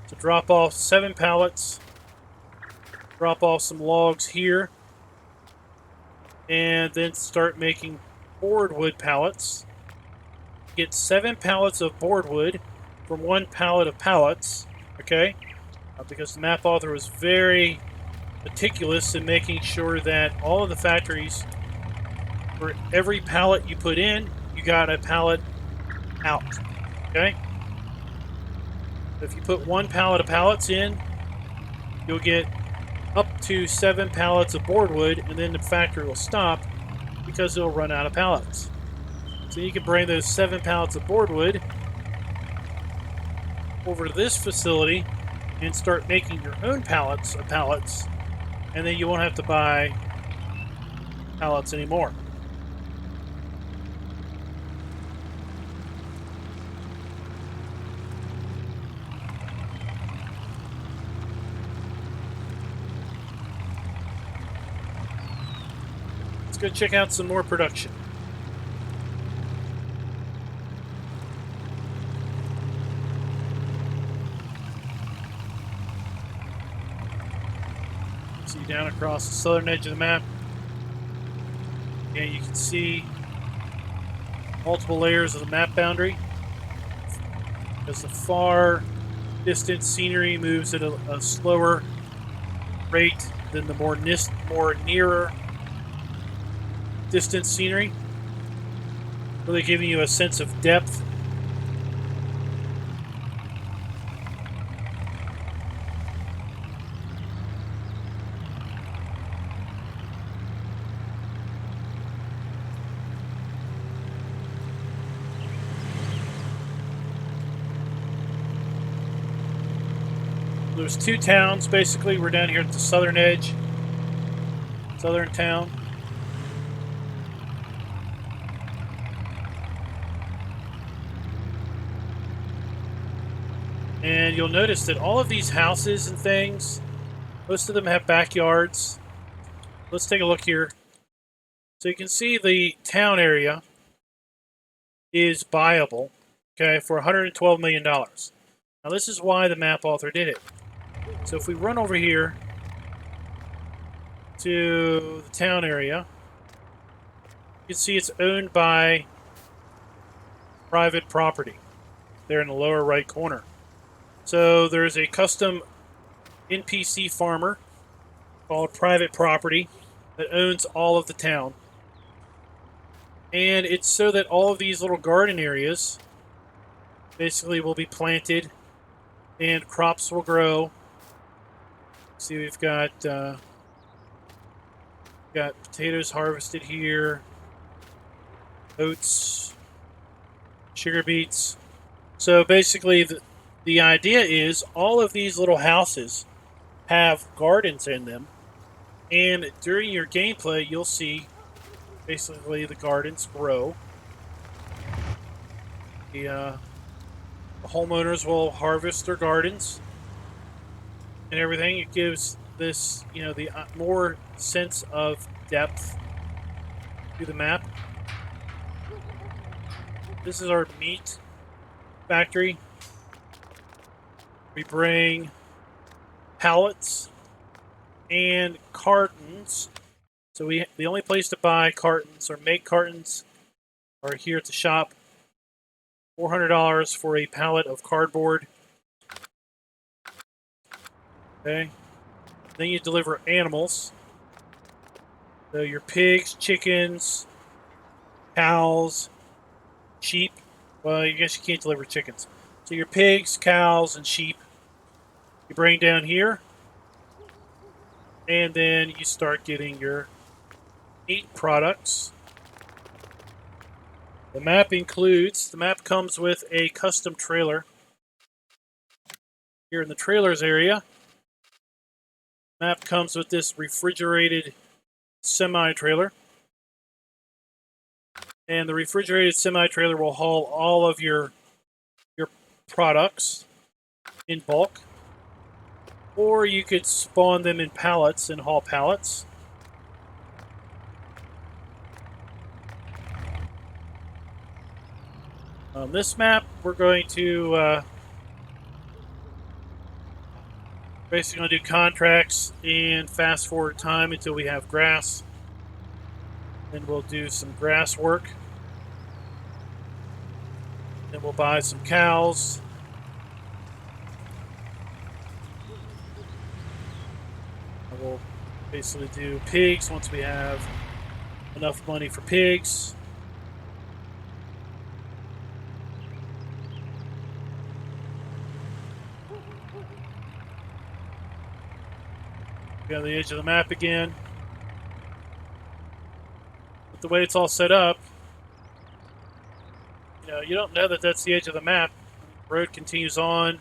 to drop off 7 pallets, drop off some logs here, and then start making boardwood pallets. Get 7 pallets of boardwood from 1 pallet of pallets, okay? Because the map author was very meticulous in making sure that all of the factories, for every pallet you put in, you got a pallet out, okay? If you put 1 pallet of pallets in, you'll get up to 7 pallets of boardwood, and then the factory will stop because it'll run out of pallets. So you can bring those 7 pallets of boardwood over to this facility and start making your own pallets of pallets, and then you won't have to buy pallets anymore. Let's go check out some more production. See down across the southern edge of the map. And you can see multiple layers of the map boundary. As the far distant scenery moves at a slower rate than the more nearer distant scenery, really giving you a sense of depth. There's 2 towns, basically. We're down here at the southern edge. Southern town. And you'll notice that all of these houses and things, most of them have backyards. Let's take a look here. So you can see the town area is buyable, okay, for $112 million. Now this is why the map author did it. So if we run over here to the town area, you can see it's owned by private property there in the lower right corner. So there's a custom NPC farmer called Private Property that owns all of the town. And it's so that all of these little garden areas basically will be planted and crops will grow. See, we've got potatoes harvested here, oats, sugar beets. So basically the idea is all of these little houses have gardens in them, and during your gameplay you'll see basically the gardens grow. The homeowners will harvest their gardens and everything. It gives this, the more sense of depth to the map. This is our meat factory. We bring pallets and cartons. So the only place to buy cartons or make cartons are here at the shop. $400 for a pallet of cardboard. Okay. Then you deliver animals. So your pigs, chickens, cows, sheep. Well, I guess you can't deliver chickens. So your pigs, cows, and sheep you bring down here. And then you start getting your meat products. The map comes with a custom trailer. Here in the trailers area, map comes with this refrigerated semi-trailer. And the refrigerated semi-trailer will haul all of your products in bulk. Or you could spawn them in pallets and haul pallets. On this map, we're going to basically going to do contracts and fast forward time until we have grass. Then we'll do some grass work. Then we'll buy some cows. And we'll basically do pigs once we have enough money for pigs. We're on the edge of the map again. But the way it's all set up, you don't know that that's the edge of the map. The road continues on.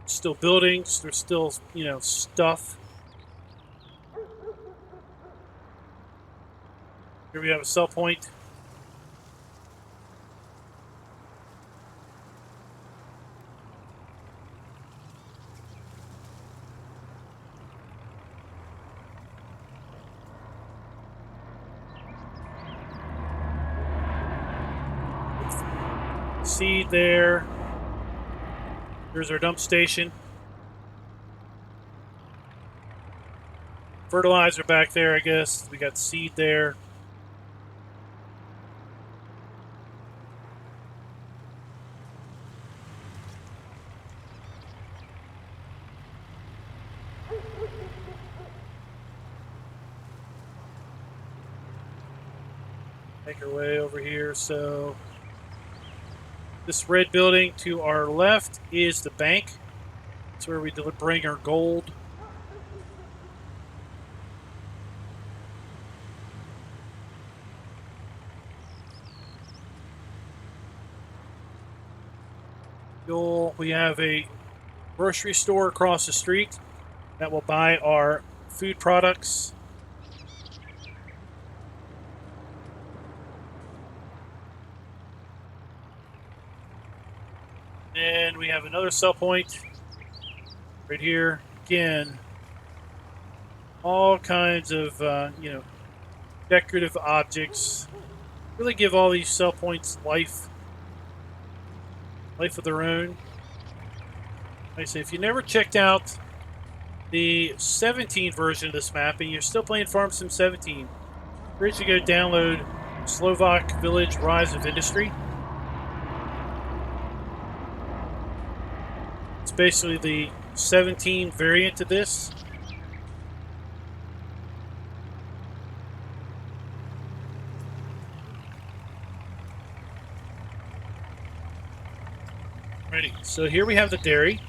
There's still buildings. There's still, stuff. Here we have a sell point. Seed there. Here's our dump station. Fertilizer back there, I guess. We got seed there. Make our way over here. So this red building to our left is the bank. It's where we bring our gold. We have a grocery store across the street that will buy our food products. And we have another sell point right here. Again, all kinds of, decorative objects. Really give all these sell points life of their own. Like I say, if you never checked out the 17 version of this map and you're still playing Farm Sim 17, I urge you to go download Slovak Village Rise of Industry. It's basically the 17 variant of this. Ready. So here we have the dairy.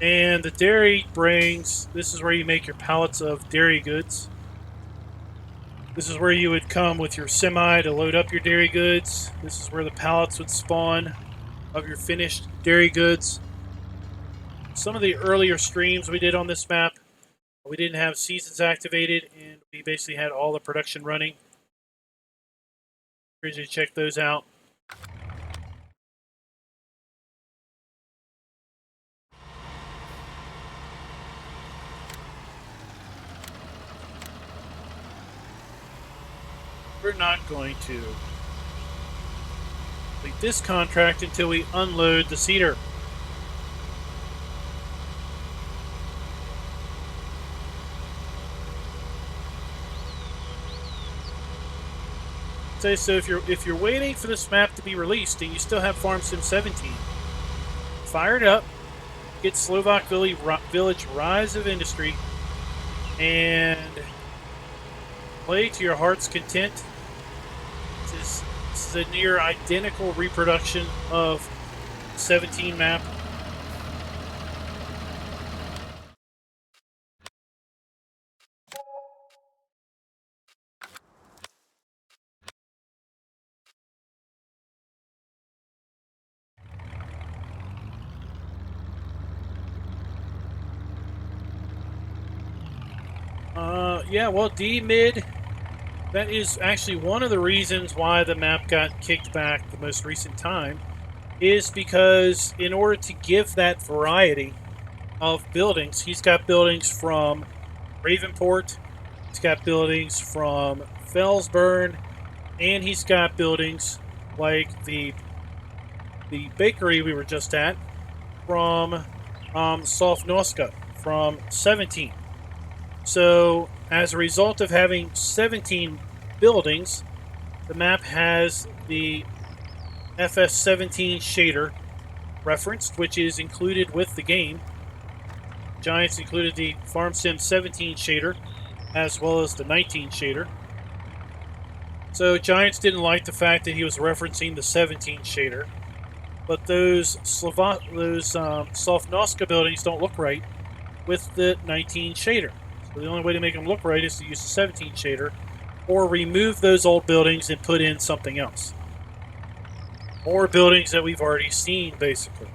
And the dairy brings, this is where you make your pallets of dairy goods. This is where you would come with your semi to load up your dairy goods. This is where the pallets would spawn of your finished dairy goods. Some of the earlier streams we did on this map, we didn't have seasons activated, and we basically had all the production running. Encourage you to check those out. We're not going to complete this contract until we unload the cedar. So if you're waiting for this map to be released and you still have Farm Sim 17, fire it up, get Slovak Village Rise of Industry, and play to your heart's content. This is a near identical reproduction of 17 map. Yeah, well, D-Mid, that is actually one of the reasons why the map got kicked back the most recent time, is because in order to give that variety of buildings, he's got buildings from Ravenport, he's got buildings from Felsburn, and he's got buildings like the bakery we were just at from Sofnoska from 17. So, as a result of having 17 buildings, the map has the FS17 shader referenced, which is included with the game. Giants included the Farm Sim 17 shader, as well as the 19 shader. So, Giants didn't like the fact that he was referencing the 17 shader, but those Sofnoska buildings don't look right with the 19 shader. So the only way to make them look right is to use the 17 shader, or remove those old buildings and put in something else. More buildings that we've already seen, basically,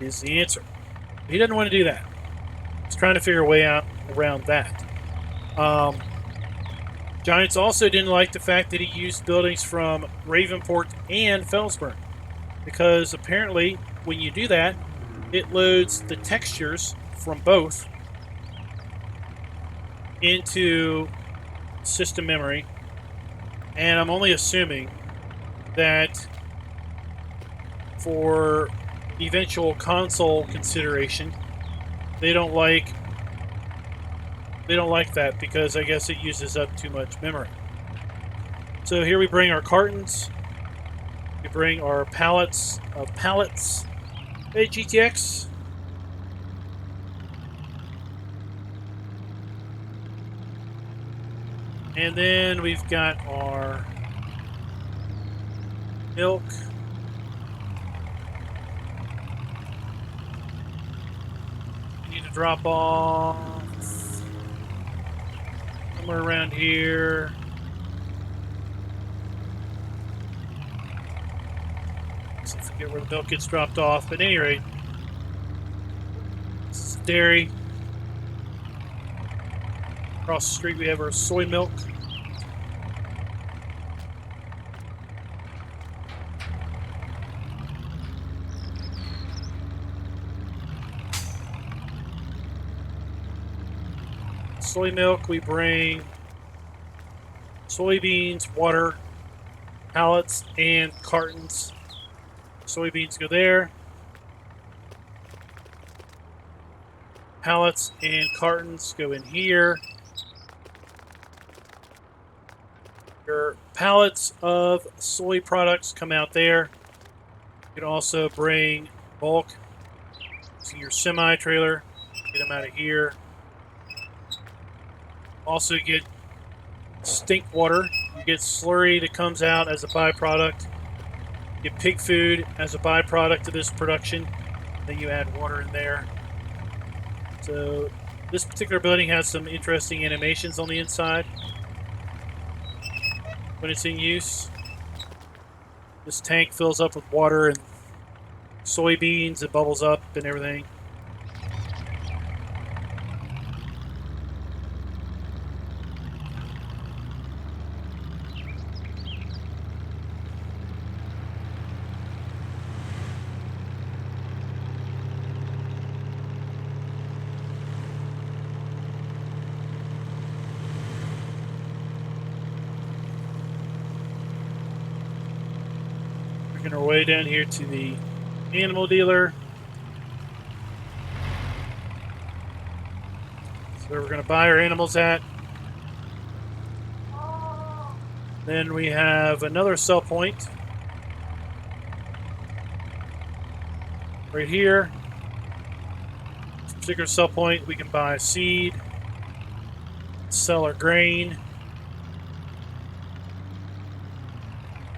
is the answer. He doesn't want to do that. He's trying to figure a way out around that. Giants also didn't like the fact that he used buildings from Ravenport and Felsburn, because apparently when you do that, it loads the textures from both into system memory, and I'm only assuming that for eventual console consideration, they don't like that, because I guess it uses up too much memory. So here we bring our cartons, we bring our pallets of pallets. Hey, GTX. And then we've got our milk. We need to drop off somewhere around here. So I forget where the milk gets dropped off, but at any rate, this is dairy. Across the street we have our soy milk. soy milk, we bring soybeans, water, pallets, and cartons. Soybeans go there. Pallets and cartons go in here. Your pallets of soy products come out there. You can also bring bulk to your semi-trailer. Get them out of here. Also get stink water. You get slurry that comes out as a byproduct. You get pig food as a byproduct of this production. Then you add water in there. So this particular building has some interesting animations on the inside when it's in use. This tank fills up with water and soybeans. It bubbles up and everything. Working our way down here to the animal dealer. So we're going to buy our animals at. Then we have another sell point right here. This particular sell point, we can buy seed, sell our grain,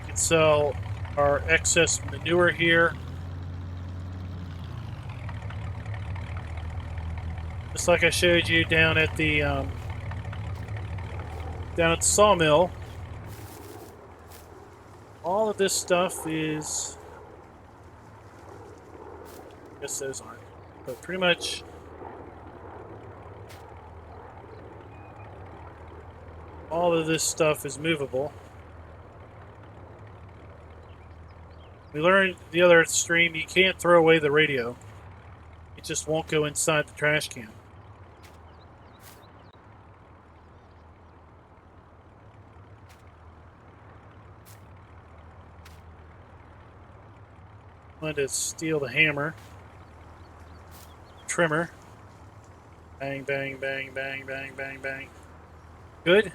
we can sell our excess manure here. Just like I showed you down at the sawmill. All of this stuff is, I guess those aren't, but pretty much all of this stuff is movable. We learned the other stream, you can't throw away the radio. It just won't go inside the trash can. I wanted to steal the hammer. Trimmer. Bang, bang, bang, bang, bang, bang, bang. Good.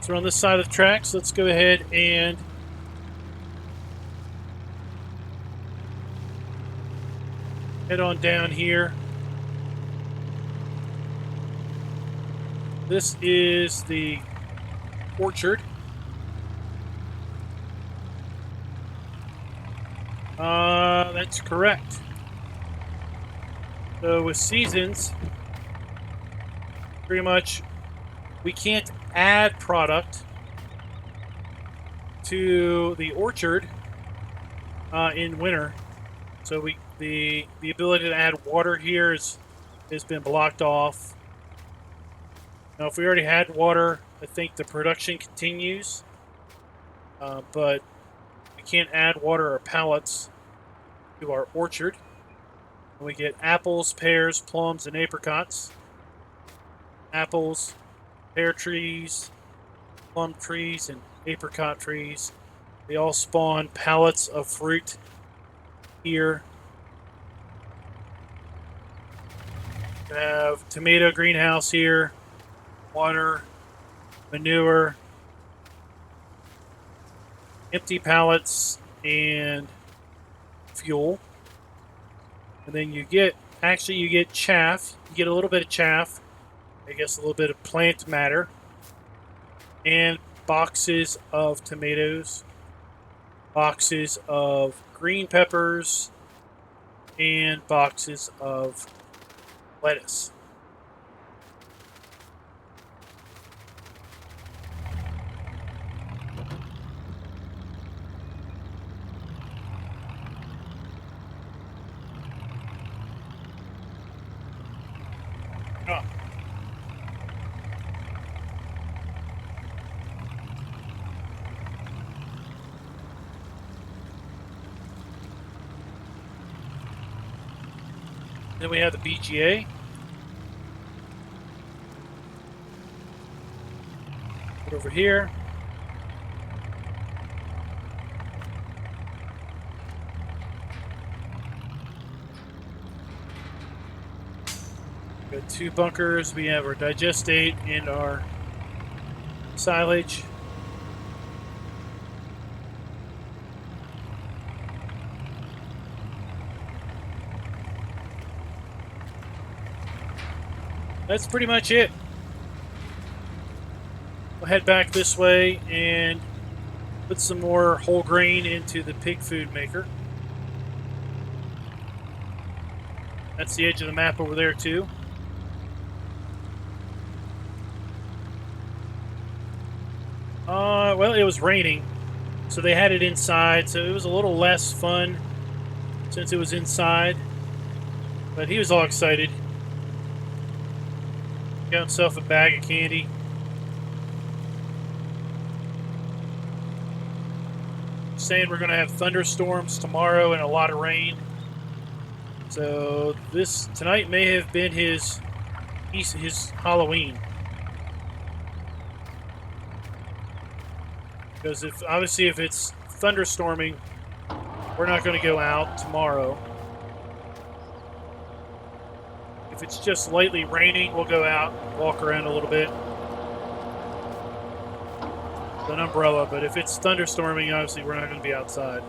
So we're on this side of the tracks. Let's go ahead and head on down here. This is the orchard. That's correct. So with seasons, pretty much we can't add product to the orchard in winter. So the ability to add water here has been blocked off. Now, if we already had water, I think the production continues, but we can't add water or pallets to our orchard. And we get apples, pears, plums, and apricots. Apples, pear trees, plum trees, and apricot trees. They all spawn pallets of fruit here. We have tomato greenhouse here, water, manure, empty pallets, and fuel. And then you get chaff. You get a little bit of chaff, I guess a little bit of plant matter, and boxes of tomatoes, boxes of green peppers, and boxes of lettuce. Oh. Then we have the BGA. Put over here. Got 2 bunkers. We have our digestate and our silage. That's pretty much it. We'll head back this way and put some more whole grain into the pig food maker. That's the edge of the map over there too. Well, it was raining, so they had it inside, so it was a little less fun since it was inside. But he was all excited. Got himself a bag of candy. Saying we're going to have thunderstorms tomorrow and a lot of rain. So tonight may have been his Halloween. Because obviously if it's thunderstorming, we're not going to go out tomorrow. If it's just lightly raining, we'll go out, walk around a little bit with an umbrella. But if it's thunderstorming, obviously we're not going to be outside.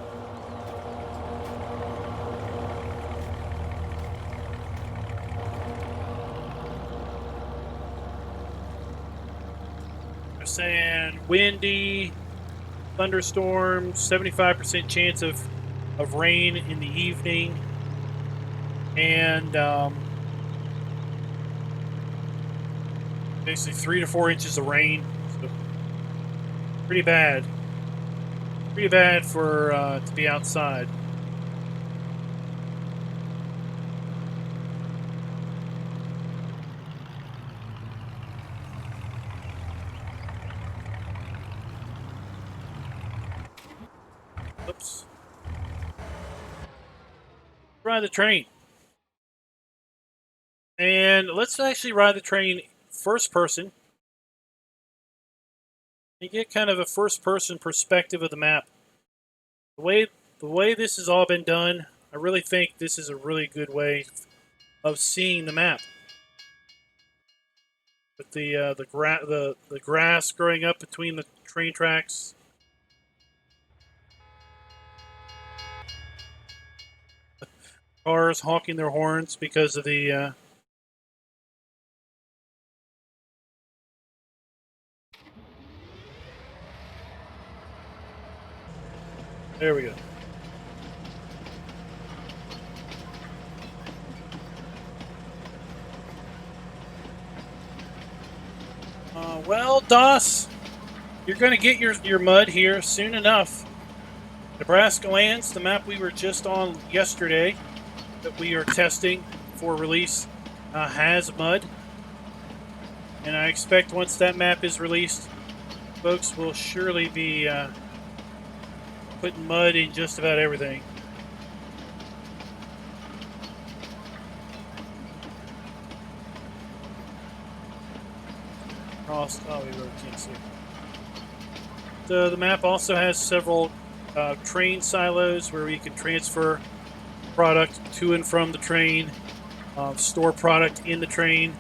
They're saying windy, thunderstorms, 75% chance of rain in the evening, and basically 3 to 4 inches of rain. So pretty bad. Pretty bad for to be outside. Oops. Ride the train. And let's actually ride the train first person. You get kind of a first person perspective of the map. The way this has all been done, I really think this is a really good way of seeing the map. With the grass growing up between the train tracks. Cars honking their horns because of the there we go. Well, Doss, you're going to get your mud here soon enough. Nebraska Lands, the map we were just on yesterday that we are testing for release, has mud. And I expect once that map is released, folks will surely be putting mud in just about everything. Oh, we really can't see. The map also has several train silos where we can transfer product to and from the train, store product in the train.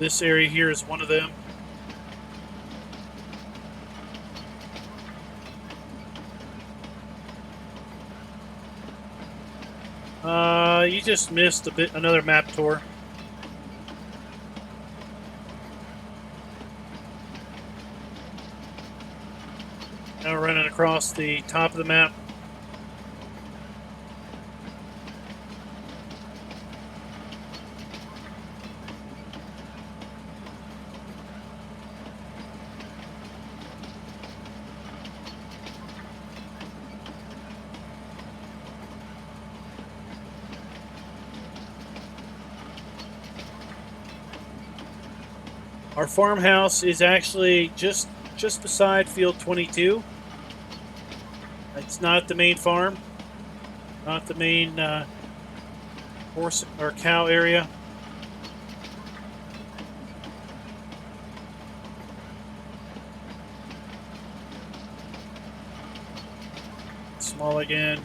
This area here is one of them. You just missed another map tour. Now we're running across the top of the map. Our farmhouse is actually just beside Field 22. It's not the main farm, not the main horse or cow area. Small again.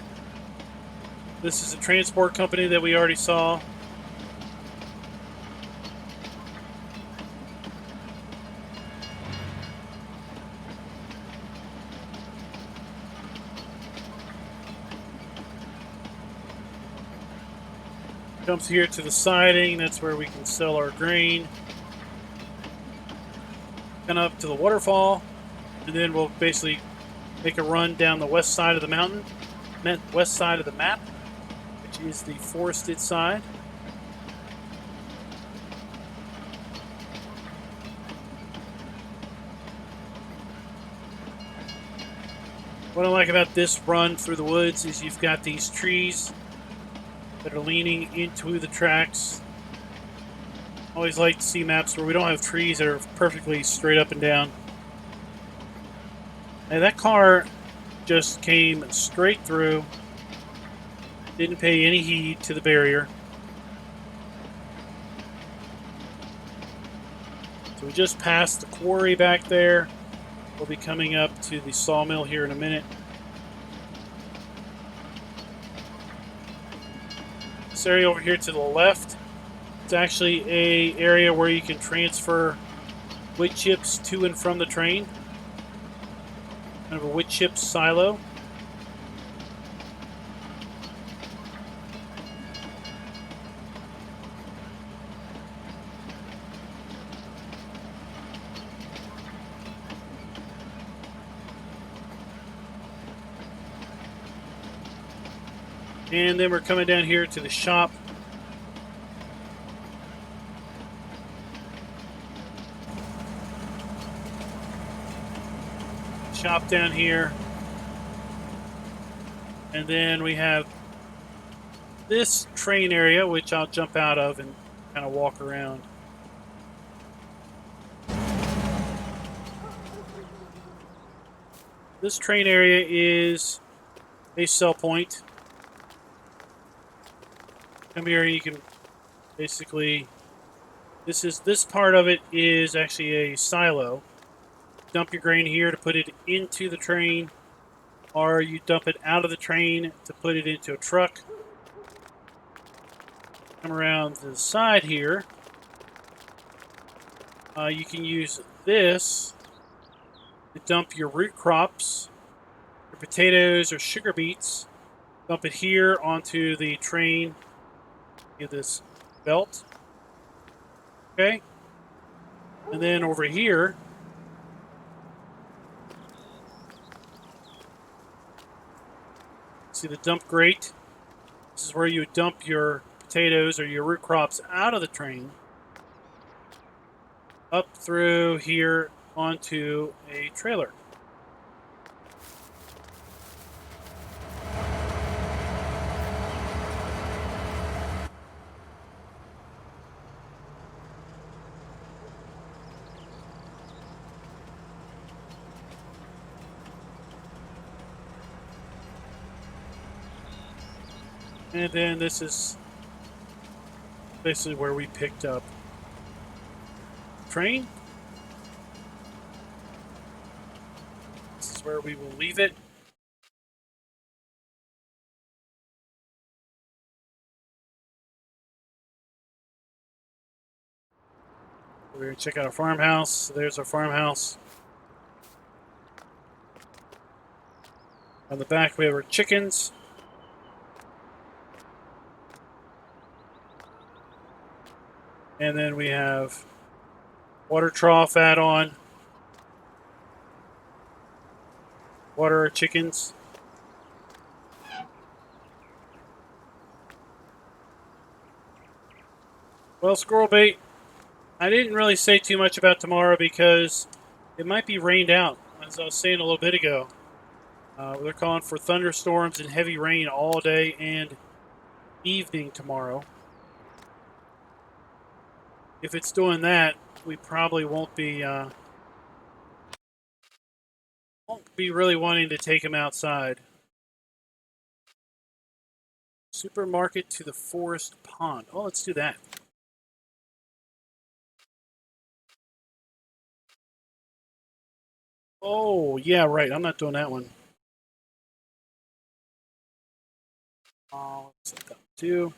This is a transport company that we already saw. Comes here to the siding. That's where we can sell our grain. Kind of up to the waterfall, and then we'll basically make a run down the west side of the mountain, west side of the map, which is the forested side. What I like about this run through the woods is you've got these trees that are leaning into the tracks. I always like to see maps where we don't have trees that are perfectly straight up and down. And that car just came straight through, didn't pay any heed to the barrier. So we just passed the quarry back there. We'll be coming up to the sawmill here in a minute. This area over here to the left, it's actually an area where you can transfer wood chips to and from the train. Kind of a wood chip silo. And then we're coming down here to the shop. Shop down here. And then we have this train area, which I'll jump out of and kind of walk around. This train area is a sell point. Come here, you can basically, this part of it is actually a silo. Dump your grain here to put it into the train, or you dump it out of the train to put it into a truck. Come around to the side here. You can use this to dump your root crops, your potatoes or sugar beets. Dump it here onto the train. Get this belt. Okay. And then over here, see the dump grate? This is where you would dump your potatoes or your root crops out of the train. Up through here onto a trailer. And then this is basically where we picked up the train. This is where we will leave it. We're going to check out our farmhouse. There's our farmhouse. On the back we have our chickens. And then we have water trough add-on. Water our chickens. Well, squirrel bait, I didn't really say too much about tomorrow because it might be rained out, as I was saying a little bit ago. They're calling for thunderstorms and heavy rain all day and evening tomorrow. If it's doing that, we probably won't be really wanting to take them outside. supermarket to the forest pond. Oh, let's do that. Oh, yeah, right. I'm not doing that one. Let's set that too.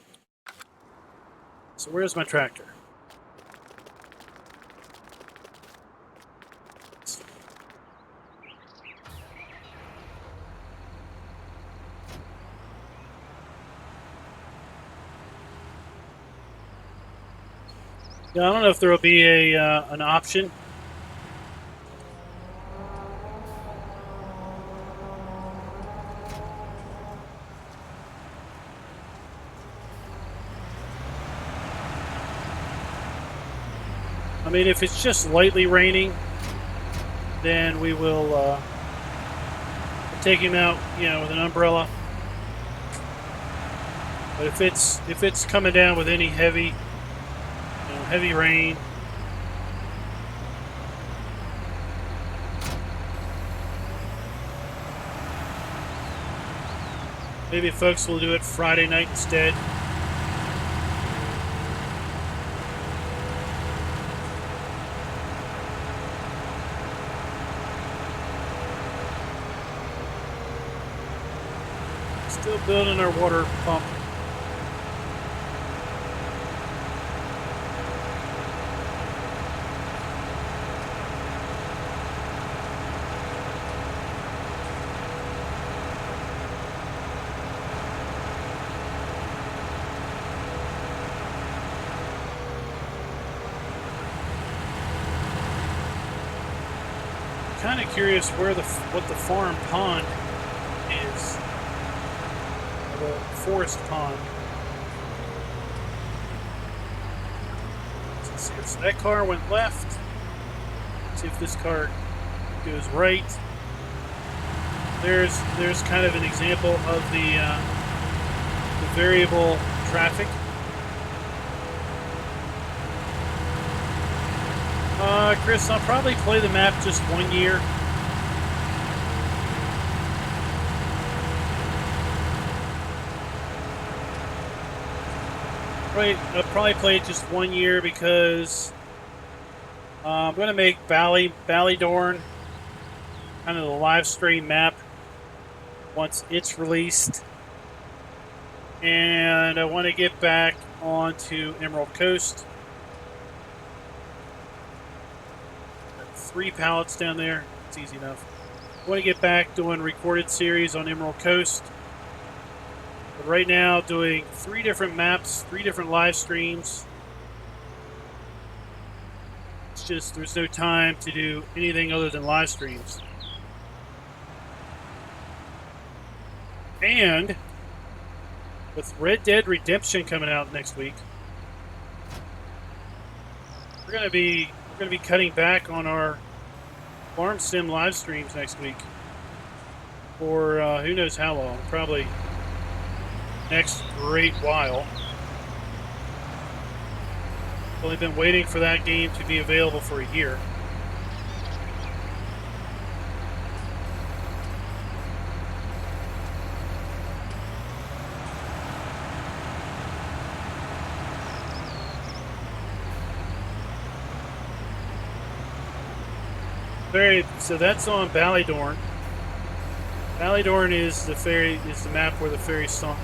So where's my tractor? Yeah, I don't know if there will be an option. I mean, if it's just lightly raining, then we will take him out, with an umbrella. But if it's coming down with any heavy rain, maybe folks will do it Friday night instead. Still building our water pump. Kind of curious what the farm pond is. The forest pond. Let's see. So that car went left. Let's see if this car goes right. There's kind of an example of the variable traffic. Chris, I'll probably play the map just 1 year. I'll probably play it just 1 year because I'm going to make Ballydorn kind of the live stream map once it's released. And I want to get back onto Emerald Coast. 3 pallets down there. It's easy enough. I want to get back doing recorded series on Emerald Coast. But right now, doing 3 different maps, 3 different live streams. It's just there's no time to do anything other than live streams. And with Red Dead Redemption coming out next week, we're going to be cutting back on our farm sim live streams next week for who knows how long, probably next great while. I've only been waiting for that game to be available for a year. So that's on Ballydorn. Ballydorn is the map where the ferry sunk.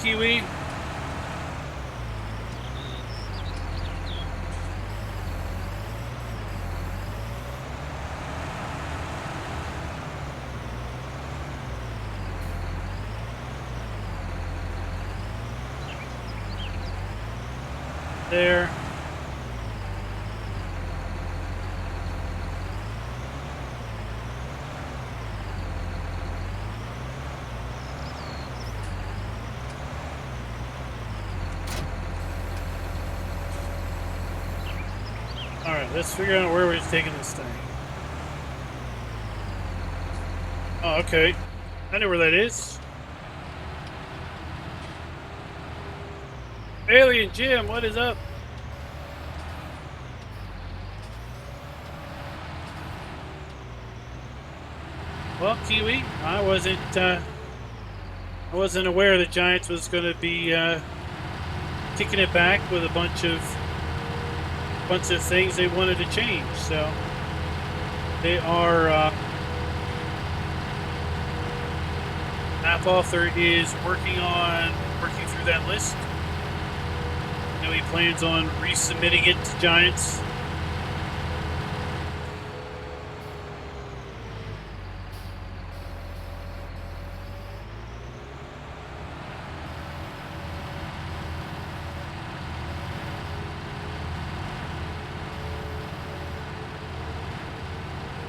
Kiwi. There. Let's figure out where we're taking this thing. Oh, okay. I know where that is. Alien Jim, what is up? Well, Kiwi, I wasn't aware that Giants was going to be kicking it back with a bunch of things they wanted to change. So they are. App author is working through that list. I know he plans on resubmitting it to Giants.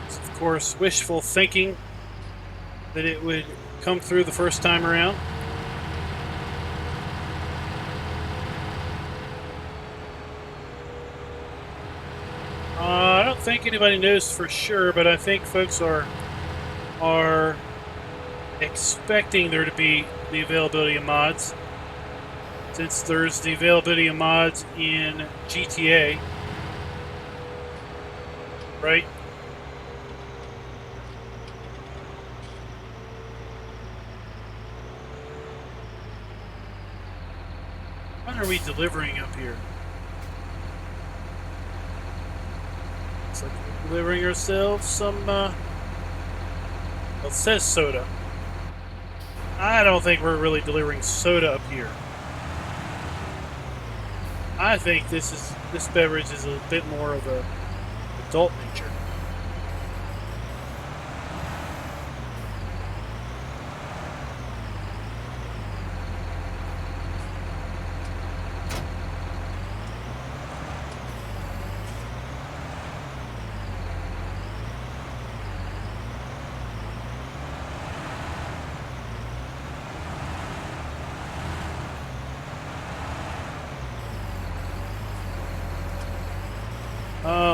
It's, of course, wishful thinking that it would come through the first time around. I don't think anybody knows for sure, but I think folks are expecting there to be the availability of mods, since there's the availability of mods in GTA, right? What are we delivering up here? Looks like we're delivering ourselves some, well, it says soda. I don't think we're really delivering soda up here. I think this beverage is a bit more of a adult nature.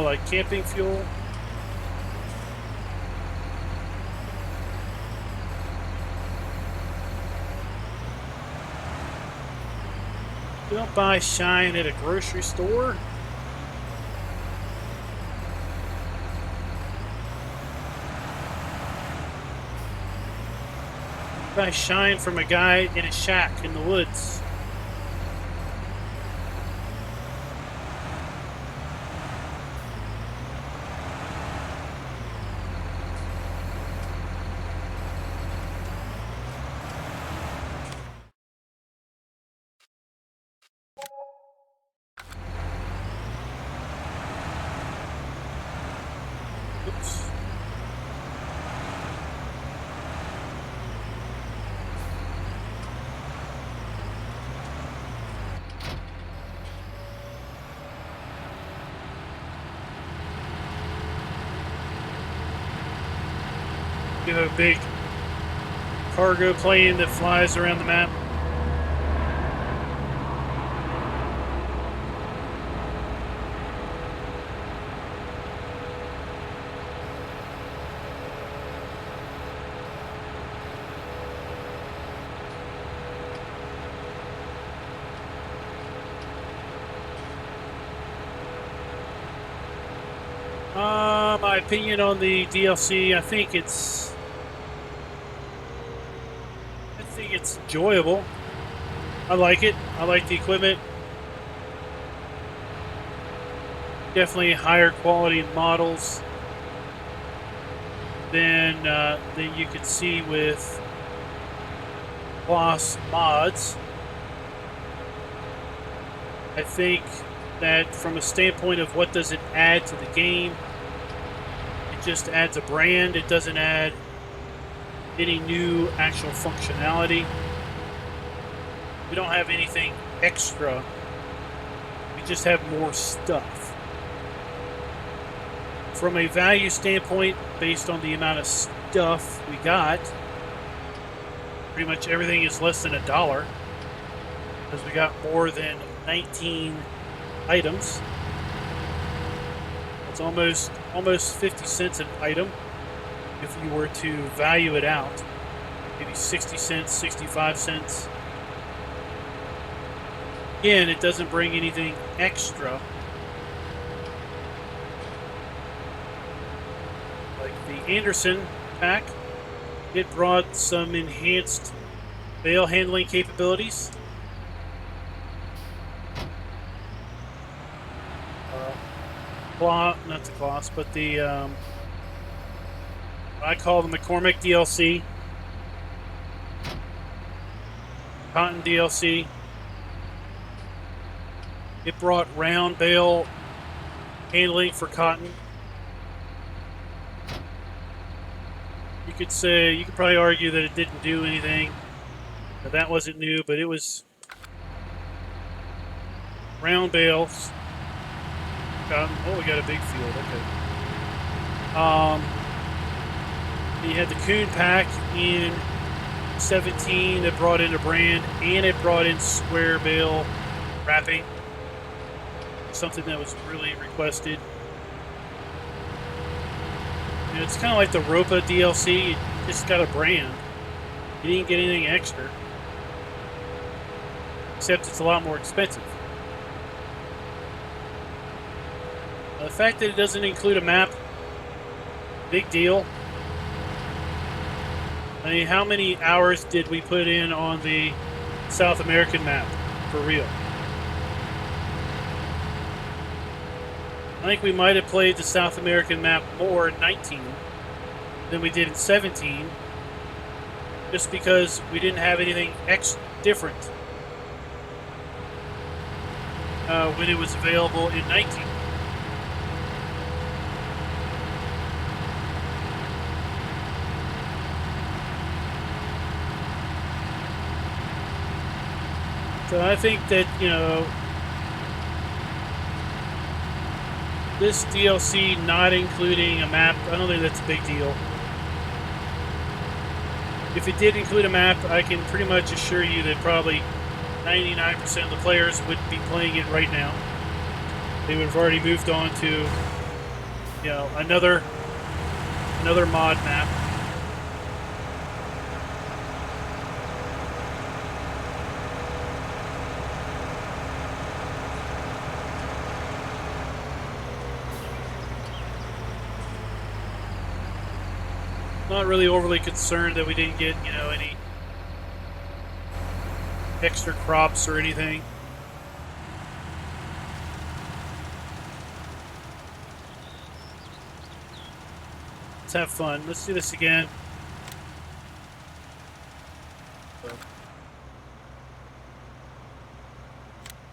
Like camping fuel. You don't buy Shine at a grocery store. You buy Shine from a guy in a shack in the woods. Oops. We have a big cargo plane that flies around the map. My opinion on the DLC, I think it's enjoyable. I like it. I like the equipment. Definitely higher quality models than you could see with Boss mods. I think that from a standpoint of what does it add to the game, it just adds a brand. It doesn't add any new actual functionality. We don't have anything extra. We just have more stuff. From a value standpoint, based on the amount of stuff we got, pretty much everything is less than $1, because we got more than 19 items. It's almost 50 cents an item if you were to value it out. Maybe 60 cents, 65 cents. Again, it doesn't bring anything extra. Like the Anderson pack, it brought some enhanced bale handling capabilities. Not the Kloss, but the I call the McCormick DLC, Cotton DLC. It brought round bale handling for cotton. You could probably argue that it didn't do anything. That wasn't new, but it was round bales. Cotton. Oh, we got a big field. Okay. You had the Coon pack in 17 that brought in a brand, and it brought in square bale wrapping. Something that was really requested. You know, it's kind of like the Ropa DLC. It just got a brand. You didn't get anything extra. Except it's a lot more expensive. The fact that it doesn't include a map, big deal. I mean, how many hours did we put in on the South American map, for real? I think we might have played the South American map more in 19 than we did in 17, just because we didn't have anything different when it was available in 19. So I think that, you know, this DLC not including a map, I don't think that's a big deal. If it did include a map, I can pretty much assure you that probably 99% of the players would be playing it right now. They would have already moved on to, you know, another mod map. Not really overly concerned that we didn't get, you know, any extra crops or anything. Let's have fun. Let's do this again.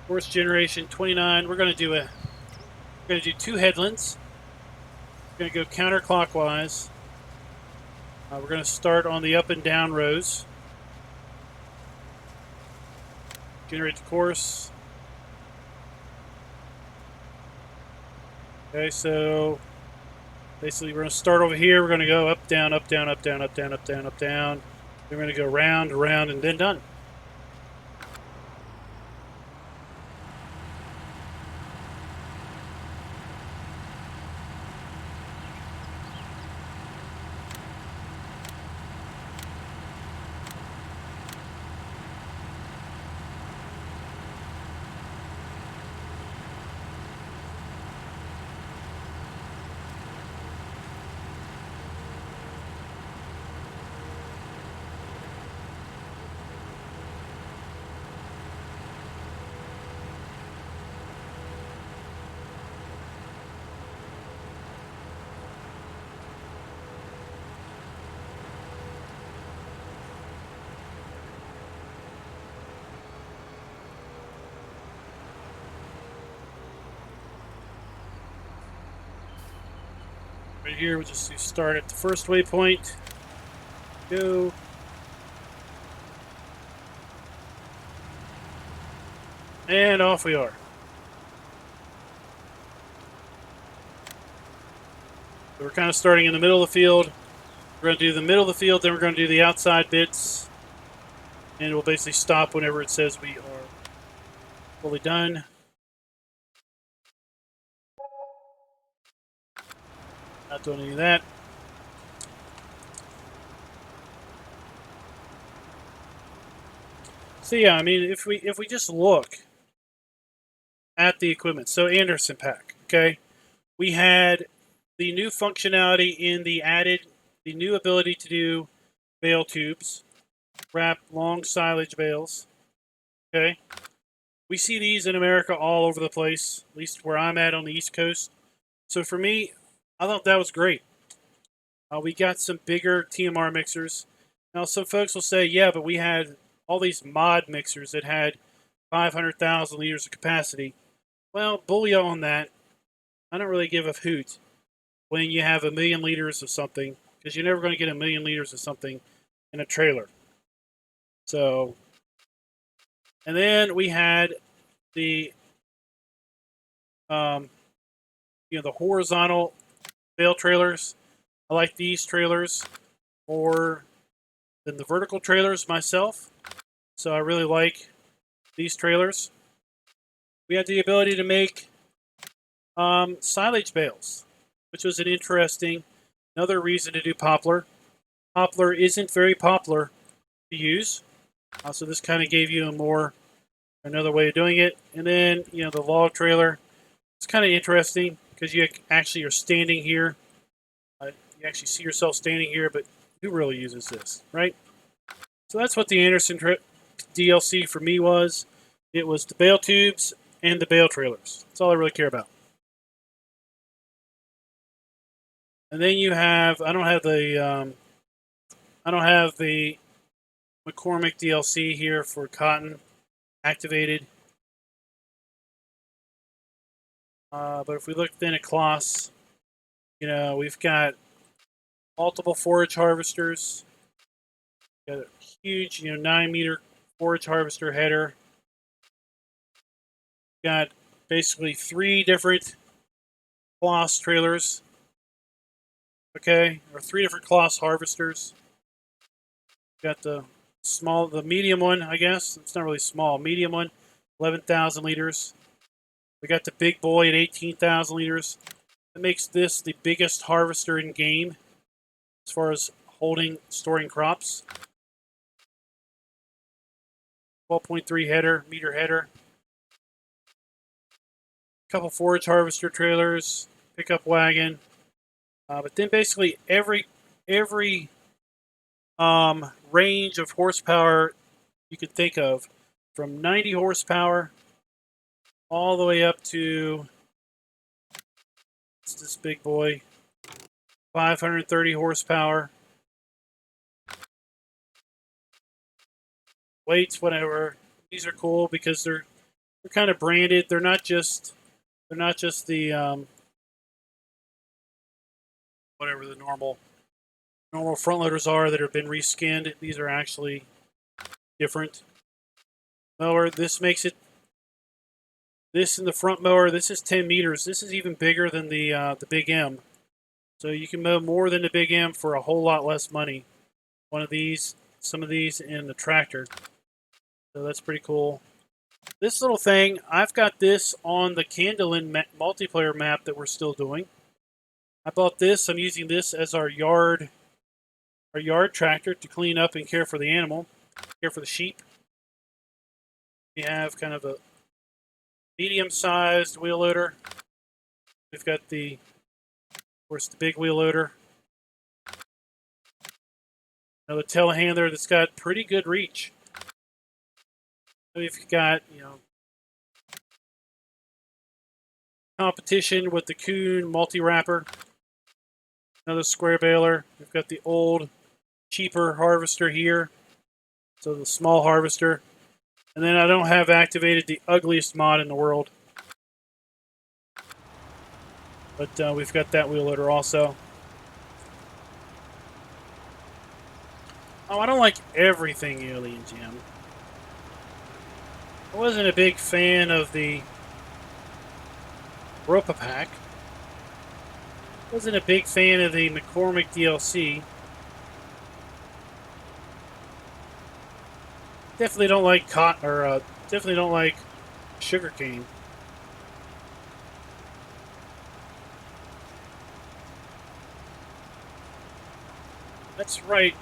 Fourth generation 29. We're going to do two headlands. We're going to go counterclockwise. We're going to start on the up and down rows. Generate the course. Okay, so basically we're going to start over here. We're going to go up, down, up, down, up, down, up, down, up, down, up, down. Then we're going to go round, around, and then done. Right here, we'll just do start at the first waypoint. Go. And off we are. So we're kind of starting in the middle of the field. We're going to do the middle of the field, then we're going to do the outside bits. And we'll basically stop whenever it says we are fully done. Not doing any of that. So yeah, I mean, if we just look at the equipment, so Anderson pack, okay, we had the new functionality in the new ability to do bale tubes, wrap long silage bales. Okay, we see these in America all over the place, at least where I'm at on the East Coast. So for me, I thought that was great. We got some bigger TMR mixers. Now, some folks will say, yeah, but we had all these mod mixers that had 500,000 liters of capacity. Well, bully on that. I don't really give a hoot when you have 1,000,000 liters of something, because you're never going to get 1,000,000 liters of something in a trailer. So, and then we had the, the horizontal bale trailers. I like these trailers more than the vertical trailers myself. So I really like these trailers. We had the ability to make silage bales, which was another reason to do poplar. Poplar isn't very popular to use, so this kind of gave you another way of doing it. And then the log trailer. It's kind of interesting because you actually are standing here. You actually see yourself standing here, but who really uses this, right? So that's what the Anderson DLC for me was. It was the bale tubes and the bale trailers. That's all I really care about. And then you have I don't have the McCormick DLC here for cotton activated. But if we look then at cloths, we've got multiple forage harvesters. Got a huge, 9-meter forage harvester header. Got basically 3 different cloths trailers. Okay, or 3 different cloths harvesters. Got the medium one, I guess. It's not really small. Medium one, 11,000 liters. We got the big boy at 18,000 liters. That makes this the biggest harvester in game as far as storing crops. 12.3 meter header. A couple forage harvester trailers, pickup wagon. But then basically every range of horsepower you could think of, from 90 horsepower all the way up to this big boy, 530 horsepower. Weights, whatever. These are cool because they're kind of branded. They're not just the whatever the normal front loaders are that have been reskinned. These are actually different. Mower, this makes it. This in the front mower, this is 10 meters. This is even bigger than the Big M. So you can mow more than the Big M for a whole lot less money. Some of these in the tractor. So that's pretty cool. This little thing, I've got this on the Candlin multiplayer map that we're still doing. I bought this. I'm using this as our yard tractor to clean up and care for the animal, care for the sheep. We have kind of a medium-sized wheel loader. We've got of course, the big wheel loader. Another telehandler that's got pretty good reach. We've got, competition with the Kuhn multi-wrapper. Another square baler. We've got the old, cheaper harvester here. So the small harvester. And then I don't have activated the ugliest mod in the world. But we've got that wheel loader also. Oh, I don't like everything Alien Jim. I wasn't a big fan of the Ropa Pack. Wasn't a big fan of the McCormick DLC. Definitely don't like definitely don't like sugarcane. That's right.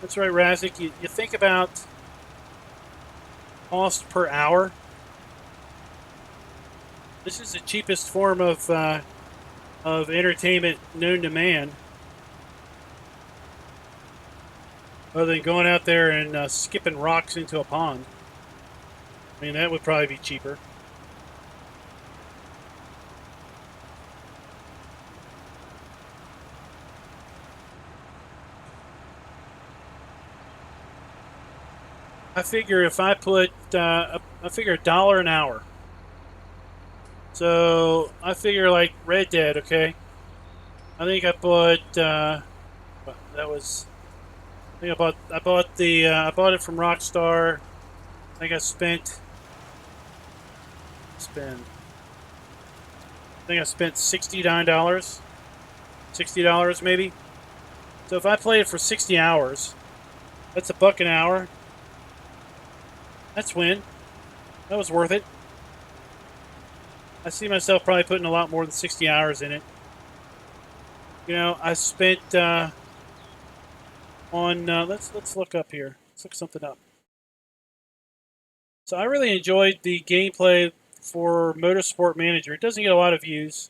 That's right, Razik. You think about cost per hour. This is the cheapest form of entertainment known to man, other than going out there and skipping rocks into a pond. I mean, that would probably be cheaper. I figure if I put, I figure $1 an hour. So I figure like Red Dead, okay? I think I put, that was, I think I bought it from Rockstar. I think I spent $69, $60 maybe. So if I played it for 60 hours, that's $1 an hour. That's win. That was worth it. I see myself probably putting a lot more than 60 hours in it. You know, I spent on let's look up here. Let's look something up. So I really enjoyed the gameplay for Motorsport Manager. It doesn't get a lot of views.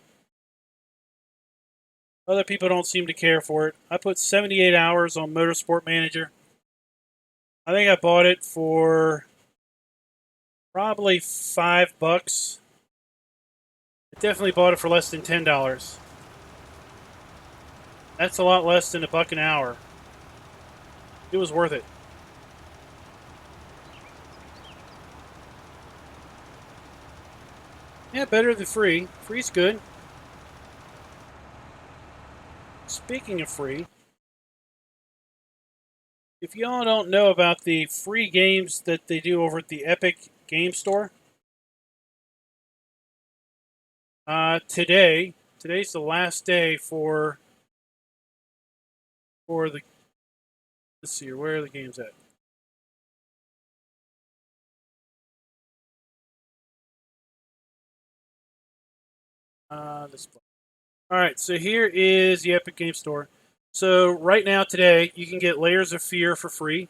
Other people don't seem to care for it. I put 78 hours on Motorsport Manager. I think I bought it for probably $5. I definitely bought it for less than $10. That's a lot less than $1 an hour. It was worth it. Yeah, better than free. Free's good. Speaking of free, if y'all don't know about the free games that they do over at the Epic Game Store, today's the last day for the, let's see here, where are the games at? Display. All right, so here is the Epic Game Store. So right now, today, you can get Layers of Fear for free.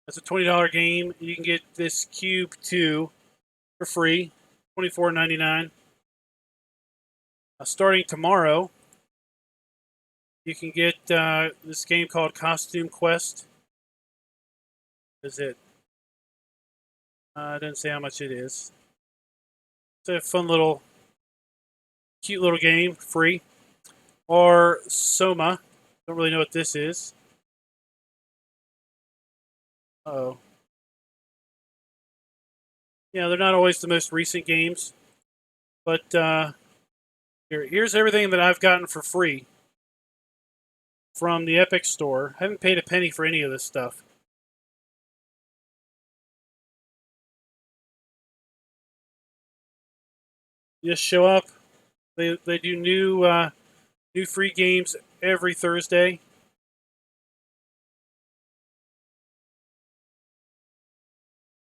That's a $20 game. You can get this Cube 2 for free, $24.99. Starting tomorrow, you can get this game called Costume Quest. Is it? It doesn't say how much it is. It's a fun little, cute little game, free. Or Soma. Don't really know what this is. Uh-oh. Yeah, they're not always the most recent games. But here's everything that I've gotten for free from the Epic Store. I haven't paid a penny for any of this stuff. You just show up. They do new free games every Thursday.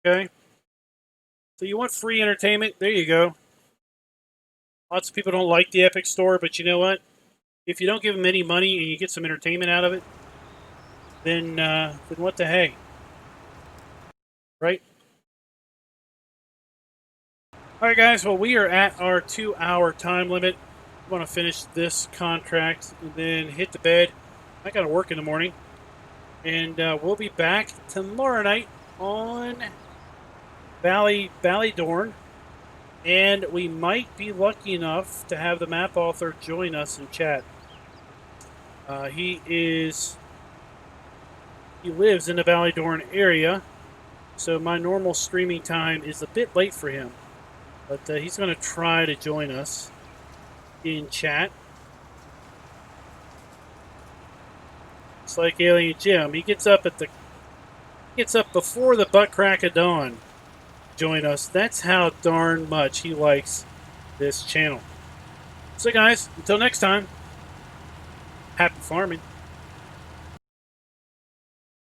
Okay. So you want free entertainment? There you go. Lots of people don't like the Epic Store, but you know what? If you don't give them any money and you get some entertainment out of it, then what the hey? Right? All right, guys. Well, we are at our 2-hour time limit. I want to finish this contract and then hit the bed. I got to work in the morning. And we'll be back tomorrow night on Ballydorn. And we might be lucky enough to have the map author join us in chat. He lives in the Ballydorn area, so my normal streaming time is a bit late for him. But he's going to try to join us in chat. It's like Alien Jim. He gets up before the butt crack of dawn. Join us. That's how darn much he likes this channel. So guys, until next time, happy farming.